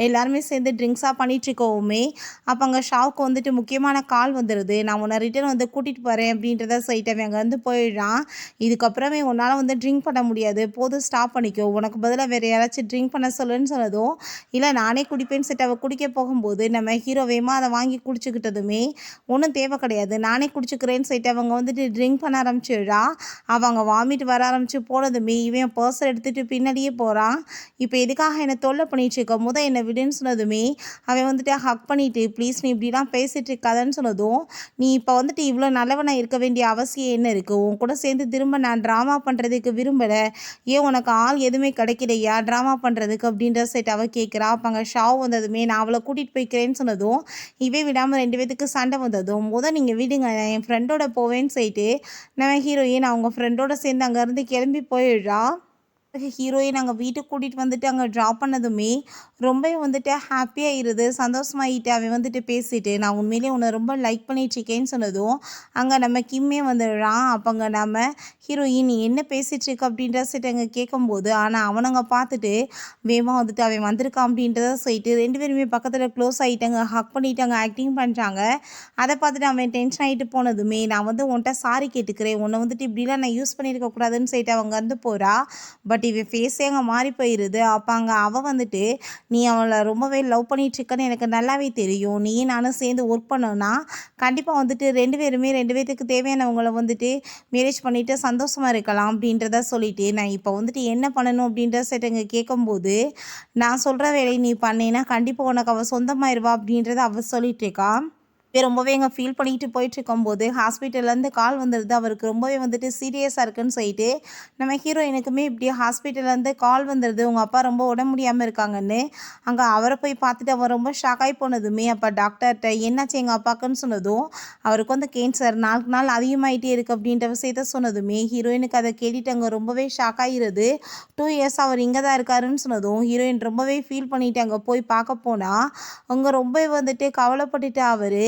எல்லாருமே சேர்ந்து ட்ரிங்க்ஸாக பண்ணிட்டு இருக்கோமே, அப்போ அங்கே ஷாவுக்கு வந்துட்டு முக்கியமான கால் வந்துடுது. நான் உன்னை ரிட்டர்ன் வந்து கூட்டிகிட்டு போகிறேன் அப்படின்றத சொல்லிட்டு அவன் அங்கே வந்து போயிடுறான். இதுக்கப்புறமே உன்னால் வந்து ட்ரிங்க் பண்ண முடியாது, போதும் ஸ்டாப் பண்ணிக்கோ, உனக்கு பதிலாக வேறு யாராச்சும் ட்ரிங்க் பண்ண சொல்லுன்னு சொன்னதும், இல்லை நானே குடிப்பேன்னு சொல்லிட்டு அவள் குடிக்க போகும்போது நம்ம ஹீரோ வேகமா அதை வாங்கி குடிச்சுக்கிட்டதுமே, ஒன்றும் தேவை கிடையாது நானே குடிச்சுக்கிறேன்னு சொல்லிட்டு அவங்க வந்துட்டு ட்ரிங்க் பண்ண ஆரம்பிச்சிடுறா. அவங்க வாமிட் வர ஆரம்பிச்சு போனதுமே இவன் பர்ஸை எடுத்துகிட்டு பின்னாடியே போகிறான். இப்போ எதுக்காக என்னை தொல்லை பண்ணிட்டு இருக்க, என்னை விடுன்னு சொன்னதுமே அவன் வந்துட்டு ஹக் பண்ணிட்டு, ப்ளீஸ் நீ இப்படிலாம் பேசிகிட்டு இருக்காதன்னு சொன்னதும், நீ இப்போ வந்துட்டு இவ்வளோ நல்லவனாக இருக்க வேண்டிய அவசியம் என்ன இருக்குது, உன் கூட சேர்ந்து திரும்ப நான் ட்ராமா பண்ணுறதுக்கு விரும்பலை, ஏன் உனக்கு ஆள் எதுவுமே கிடைக்கலையா ட்ராமா பண்ணுறதுக்கு அப்படின்ற சைட் அவள் கேட்குறா. அப்போ அங்கே ஷாவ் வந்ததுமே நான் அவளை கூட்டிகிட்டு போய்க்கிறேன்னு சொன்னதும், இவே விடாமல் 2 பேத்துக்கு சண்டை வந்ததும், நீங்கள் விடுங்க நான் என் ஃப்ரெண்டோட போவேன்னு சொல்லிட்டு நம்ம ஹீரோயின் அவங்க ஃப்ரெண்டோட சேர்ந்து அங்கேருந்து கிளம்பி போயிடுறா. ஹீரோயின் அங்கே வீட்டுக்கு கூட்டிகிட்டு வந்துட்டு அங்கே ட்ராப் பண்ணதுமே ரொம்பவே வந்துட்டு ஹாப்பியாகிடுது, சந்தோஷமாயிட்டு அவன் வந்துட்டு பேசிட்டு, நான் உண்மையிலேயே உன்னை ரொம்ப லைக் பண்ணிகிட்ருக்கேன்னு சொன்னதும் அங்கே நம்ம கிம்மே வந்துடுறான். அப்போ அங்கே நம்ம ஹீரோயின் நீ என்ன பேசிகிட்ருக்க அப்படின்ற சொல்லிட்டு அங்கே கேட்கும்போது, ஆனால் அவனங்க பார்த்துட்டு வேகமாக வந்துட்டு அவன் வந்திருக்கான் அப்படின்றத சொல்லிட்டு 2 பேருமே பக்கத்தில் க்ளோஸ் ஆகிட்டாங்க, ஹக் பண்ணிவிட்டு அங்கே ஆக்டிங் பண்ணுறாங்க. அதை பார்த்துட்டு அவன் டென்ஷன் ஆகிட்டு போனதுமே, நான் வந்து உன்கிட்ட சாரி கேட்டுக்கிறேன், உன்னை வந்துட்டு இப்படிலாம் நான் யூஸ் பண்ணியிருக்கக்கூடாதுன்னு சொல்லிட்டு அவங்க வந்து போகிறா. பட் இவன் ஃபேஸே அங்கே மாறி போயிடுது. அப்போ அங்கே அவள் வந்துட்டு, நீ அவளை ரொம்பவே லவ் பண்ணிகிட்ருக்கன்னு எனக்கு நல்லாவே தெரியும், நீ நானும் சேர்ந்து ஒர்க் பண்ணோன்னா கண்டிப்பாக வந்துட்டு 2 பேருமே 2 பேத்துக்கு தேவையானவங்கள வந்துட்டு மேரேஜ் பண்ணிவிட்டு சந்தோஷமாக இருக்கலாம் அப்படின்றத சொல்லிவிட்டு, நான் இப்போ வந்துட்டு என்ன பண்ணணும் அப்படின்ற செட்டங்க கேட்கும்போது, நான் சொல்கிற வேலையை நீ பண்ணேன்னா கண்டிப்பாக உனக்கு அவள் சொந்தமாயிருவா அப்படின்றத அவள் சொல்லிகிட்ருக்கா. ரொம்பவே எங்கள் ஃபீல் பண்ணிட்டு போயிட்டுருக்கும்போது ஹாஸ்பிட்டல்லேருந்து கால் வந்துடுது. அவருக்கு ரொம்பவே வந்துட்டு சீரியஸாக இருக்குன்னு சொல்லிட்டு நம்ம ஹீரோயினுக்குமே இப்படி ஹாஸ்பிட்டல்லேருந்து கால் வந்துடுது, உங்கள் அப்பா ரொம்ப உடம்பு முடியாமல் இருக்காங்கன்னு. அங்கே அவரை போய் பார்த்துட்டு அவர் ரொம்ப ஷாக்காகி போனதுமே, அப்போ டாக்டர்கிட்ட என்னாச்சு எங்கள் அப்பாக்குன்னு சொன்னதும், அவருக்கு வந்து கேன்சர் நாளுக்கு நாள் அதிகமாகிட்டே இருக்குது அப்படின்ற விஷயத்த சொன்னதுமே ஹீரோயினுக்கு அதை கேட்டுட்டு அங்கே ரொம்பவே ஷாக்காகிடுது. 2 இயர்ஸ் அவர் இங்கே தான் இருக்காருன்னு சொன்னதும் ஹீரோயின் ரொம்பவே ஃபீல் பண்ணிட்டு அங்கே போய் பார்க்க போனால் அங்கே ரொம்பவே வந்துட்டு கவலைப்பட்டுட்டு அவர்,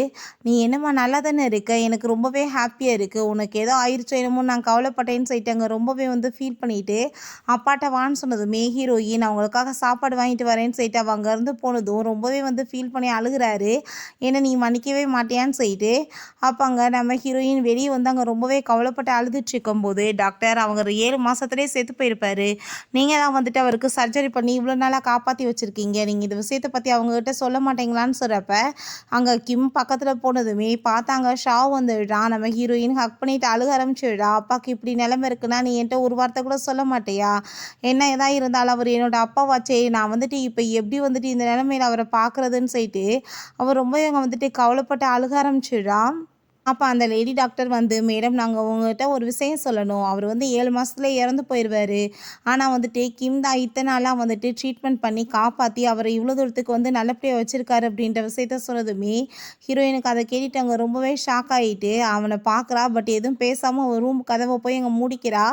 நீ என்னம்மா நல்லா தானே இருக்க, எனக்கு ரொம்பவே ஹாப்பியாக இருக்குது, உனக்கு ஏதோ ஆயிடுச்சோ என்னமோ நான் கவலைப்பட்டேன்னு சொல்லிட்டு அங்கே ரொம்பவே வந்து ஃபீல் பண்ணிவிட்டு அப்பாட்ட வான்னு சொன்னதுமே ஹீரோயின் அவங்களுக்காக சாப்பாடு வாங்கிட்டு வரேன்னு சொல்லிட்டு அவள் அங்கேருந்து போனதும் ரொம்பவே வந்து ஃபீல் பண்ணி அழுகிறாரு. ஏன்னா நீ மன்னிக்கவே மாட்டியான்னு சொல்லிட்டு. அப்போ அங்கே நம்ம ஹீரோயின் வெளியே வந்து அங்கே ரொம்பவே கவலைப்பட்டு அழுதுட்டு இருக்கும்போது, டாக்டர் அவங்க 7 மாதத்துலேயே செத்து போயிருப்பாரு, நீங்கள் தான் வந்துட்டு அவருக்கு சர்ஜரி பண்ணி இவ்வளோ நாளாக காப்பாற்றி வச்சுருக்கீங்க, நீங்கள் இந்த விஷயத்தை பற்றி அவங்ககிட்ட சொல்ல மாட்டீங்களான்னு சொல்கிறப்ப அங்கே கிம் பக்கத்தில் போனதுமே பார்த்தாங்க ஷாவ் வந்துடுறான். நம்ம ஹீரோயின் ஹக் பண்ணிட்டு அழுக ஆரம்பிச்சிடுறா. அப்பாவுக்கு இப்படி நிலைமை இருக்குன்னா நீ என்கிட்ட ஒரு வார்த்தை கூட சொல்ல மாட்டியா, என்ன எதா இருந்தாலும் அவர் என்னோட அப்பாவாச்சே, நான் வந்துட்டு இப்போ எப்படி வந்துட்டு இந்த நிலைமையில் அவரை பார்க்குறதுன்னு சொல்லிட்டு அவர் ரொம்ப அங்கே வந்துட்டு கவலைப்பட்டு அழுக ஆரம்பிச்சிடுறான். அப்போ அந்த லேடி டாக்டர் வந்து, மேடம் நாங்கள் உங்கள்கிட்ட ஒரு விஷயம் சொல்லணும், அவர் வந்து 7 மாதத்துல இறந்து போயிடுவார், ஆனால் வந்துட்டு கிம் தான் இத்தனை நாளாக வந்துட்டு ட்ரீட்மெண்ட் பண்ணி காப்பாற்றி அவரை இவ்வளோ தூரத்துக்கு வந்து நல்லபடியாக வச்சுருக்காரு அப்படின்ற விஷயத்த சொன்னதுமே ஹீரோயினுக்கு அதை கேட்டுட்டு அங்கே ரொம்பவே ஷாக் ஆகிட்டு அவனை பார்க்குறா. பட் எதுவும் பேசாமல் ஒரு ரூம் கதவை போய் அங்கே மூடிக்கிறா.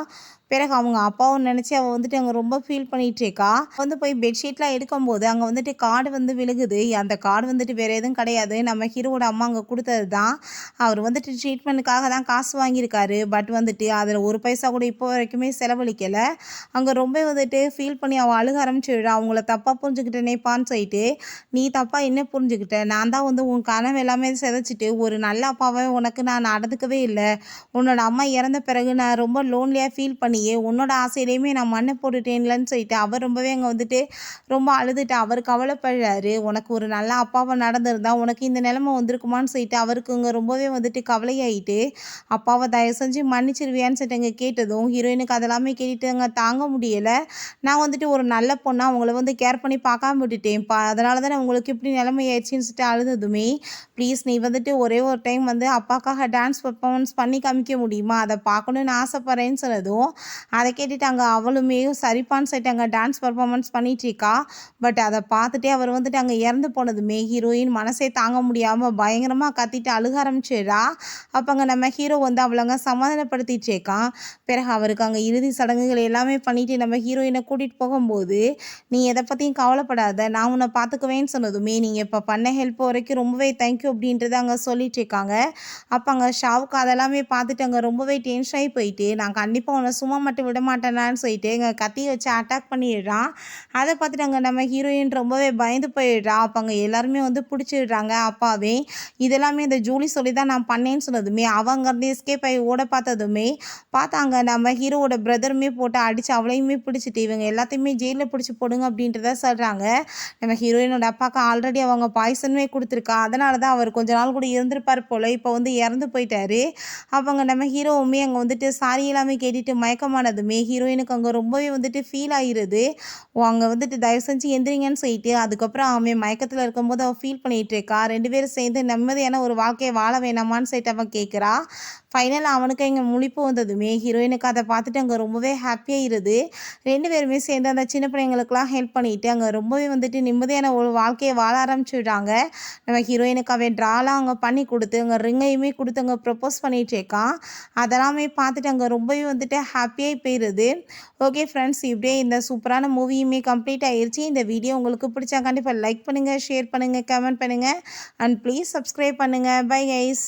பிறகு அவங்க அப்பாவும் நினச்சி அவள் வந்துட்டு அங்கே ரொம்ப ஃபீல் பண்ணிகிட்ருக்கா. வந்து போய் பெட்ஷீட்லாம் எடுக்கும்போது அங்கே வந்துட்டு கார்டு வந்து விழுகுது. அந்த கார்டு வந்துட்டு வேறு எதுவும் கிடையாது, நம்ம ஹீரோவோட அம்மா அங்கே கொடுத்தது தான். அவர் வந்துட்டு ட்ரீட்மெண்ட்டுக்காக தான் காசு வாங்கியிருக்காரு, பட் வந்துட்டு அதில் ஒரு பைசா கூட இப்போ வரைக்குமே செலவழிக்கலை. அங்கே ரொம்ப வந்துட்டு ஃபீல் பண்ணி அவள் அழுக ஆரம்பிச்சிடுறா. அவங்கள தப்பாக புரிஞ்சுக்கிட்டேனேப்பான்னு சொல்லிட்டு, நீ தப்பாக என்ன புரிஞ்சுக்கிட்ட, நான் தான் வந்து உன் கனவு எல்லாமே சிதைச்சிட்டு ஒரு நல்ல அப்பாவை உனக்கு நான் நடந்துக்கவே இல்லை, உன்னோட அம்மா இறந்த பிறகு நான் ரொம்ப லோன்லியாக ஃபீல் பண்ணியே உன்னோட ஆசையிலையுமே நான் மண்ணை போட்டுட்டேன்லன்னு சொல்லிட்டு அவர் ரொம்பவே அங்கே வந்துட்டு ரொம்ப அழுதுட்டு அவர் கவலைப்படுறாரு. உனக்கு ஒரு நல்ல அப்பாவை நடந்திருந்தா உனக்கு இந்த நிலைமை வந்திருக்குமான்னு சொல்லிட்டு அவருக்கு இங்கே ரொம்பவே வந்துட்டு கவலையாயிட்டு, அப்பாவை தயவு செஞ்சு மன்னிச்சிருவியான்னு சொல்லிட்டு அங்கே கேட்டதும் ஹீரோயினுக்கு அதெல்லாமே கேட்டுட்டு அங்கே தாங்க முடியலை. நான் வந்துட்டு ஒரு நல்ல பொண்ணாக அவங்கள வந்து கேர் பண்ணி பார்க்காம விட்டுட்டேன்ப்பா, அதனால தானே உங்களுக்கு இப்படி நிலைமை ஆயிடுச்சின்னு சொல்லிட்டு அழுததுமே, ப்ளீஸ் நீ வந்துட்டு ஒரே ஒரு டைம் வந்து அப்பாக்காக டான்ஸ் பர்ஃபார்மன்ஸ் பண்ணி காமிக்க முடியுமா, அதை பார்க்கணுன்னு ஆசைப்பட்றேன்னு சொன்னதும் அதை கேட்டுட்டு அங்கே அவளுமே சரிப்பான்னு சொல்லிட்டு அங்கே டான்ஸ் பர்ஃபார்மன்ஸ் பண்ணிட்டு இருக்கா. பட் அதை பார்த்துட்டே அவர் வந்துட்டு அங்கே இறந்து போனதுமே ஹீரோயின் மனசே தாங்க முடியாமல் பயங்கரமாக கத்திட்டு அழுக ஆரம்பிச்சிடுறா. அப்போ அங்கே நம்ம ஹீரோ வந்து அவளங்க சமாதானப்படுத்திட்டு இருக்கான். பிறகு அவருக்கு அங்கே இறுதி சடங்குகள் எல்லாமே பண்ணிட்டு நம்ம ஹீரோயினை கூட்டிகிட்டு போகும்போது, நீ எதை பற்றியும் கவலைப்படாத, நான் உன்னை பார்த்துக்குவேன்னு சொன்னதுமே, நீங்கள் இப்போ பண்ண ஹெல்ப் வரைக்கும் ரொம்பவே தேங்க்யூ அப்படின்றத அங்கே சொல்லிட்டு இருக்காங்க. அப்போ அங்கே ஷாவுக்கு அதெல்லாமே பார்த்துட்டு அங்கே ரொம்பவே டென்ஷன் ஆகி போயிட்டு, நான் கண்டிப்பாக உன்னை சும்மா மட்டும் விட மாட்டேனான்னு சொல்லிட்டு இங்கே கத்தியை வச்சு அட்டாக் பண்ணிடுறான். அதை பார்த்துட்டு அங்கே நம்ம ஹீரோயின் ரொம்பவே பயந்து போயிடுறா. அப்போ அங்கே எல்லாருமே வந்து பிடிச்சிடுறாங்க அப்பாவே. இதெல்லாமே இந்த ஜூலி சொல்லி தான் நான் பண்ணேன்னு சொன்னதுமே, அவங்க இருந்து எஸ்கேப் ஆகி ஓட பார்த்ததுமே பார்த்தாங்க நம்ம ஹீரோவோட பிரதருமே போட்டு அடித்து அவளையுமே பிடிச்சிட்டு இவங்க எல்லாத்தையுமே ஜெயிலில் பிடிச்சி போடுங்க அப்படின்றத சொல்கிறாங்க. நம்ம ஹீரோயினோட அப்பாவுக்கு ஆல்ரெடி அவங்க பாய்சனுமே கொடுத்துருக்கா. அதனால தான் அவர் கொஞ்ச நாள் கூட இருந்திருப்பார் போல். இப்போ வந்து இறந்து போயிட்டாரு. அவங்க நம்ம ஹீரோவுமே அங்கே வந்துட்டு சாரி எல்லாமே கேட்டுட்டு மயக்கமானதுமே ஹீரோயினுக்கு அங்கே ரொம்பவே வந்துட்டு ஃபீல் ஆகிருது. அங்கே வந்துட்டு தயவு செஞ்சு எந்திரிங்கன்னு சொல்லிட்டு அதுக்கப்புறம் அவன் மயக்கத்தில் இருக்கும்போது அவள் ஃபீல் பண்ணிகிட்டு இருக்கா. 2 பேரும் சேர்ந்து நிம்மதியான ஒரு வாழ்க்கையை வாழ வேணாமான்னு சொல்லிட்டு அவன் கேட்குறா. ஃபைனலாக அவனுக்கு இங்கே முழிப்பு வந்ததுமே ஹீரோயினுக்கு அதை பார்த்துட்டு அங்கே ரொம்பவே ஹாப்பியாகிருது. 2 பேருமே சேர்ந்து அந்த சின்ன பிள்ளைங்களுக்கெல்லாம் ஹெல்ப் பண்ணிவிட்டு அங்கே ரொம்பவே வந்துட்டு நிம்மதியான ஒரு வாழ்க்கையை வாழ ஆரம்பிச்சுடுறாங்க. நம்ம ஹீரோயினுக்கு அவன் ட்ராலாம் அங்கே பண்ணி கொடுத்து அங்கே ரிங்கையுமே கொடுத்து அங்கே ப்ரப்போஸ் பண்ணிகிட்டு இருக்கான். அதெல்லாமே பார்த்துட்டு அங்கே ரொம்பவே வந்துட்டு ஹாப்பியாகி போயிடுது. ஓகே ஃப்ரெண்ட்ஸ், இப்படியே இந்த சூப்பரான மூவியுமே கம்ப்ளீட் ஆகிருச்சு. இந்த வீடியோ உங்களுக்கு பிடிச்சா கண்டிப்பாக லைக் பண்ணுங்கள், ஷேர் பண்ணுங்கள், கமெண்ட் பண்ணுங்கள் அண்ட் ப்ளீஸ் சப்ஸ்கிரைப் பண்ணுங்கள். Bye guys.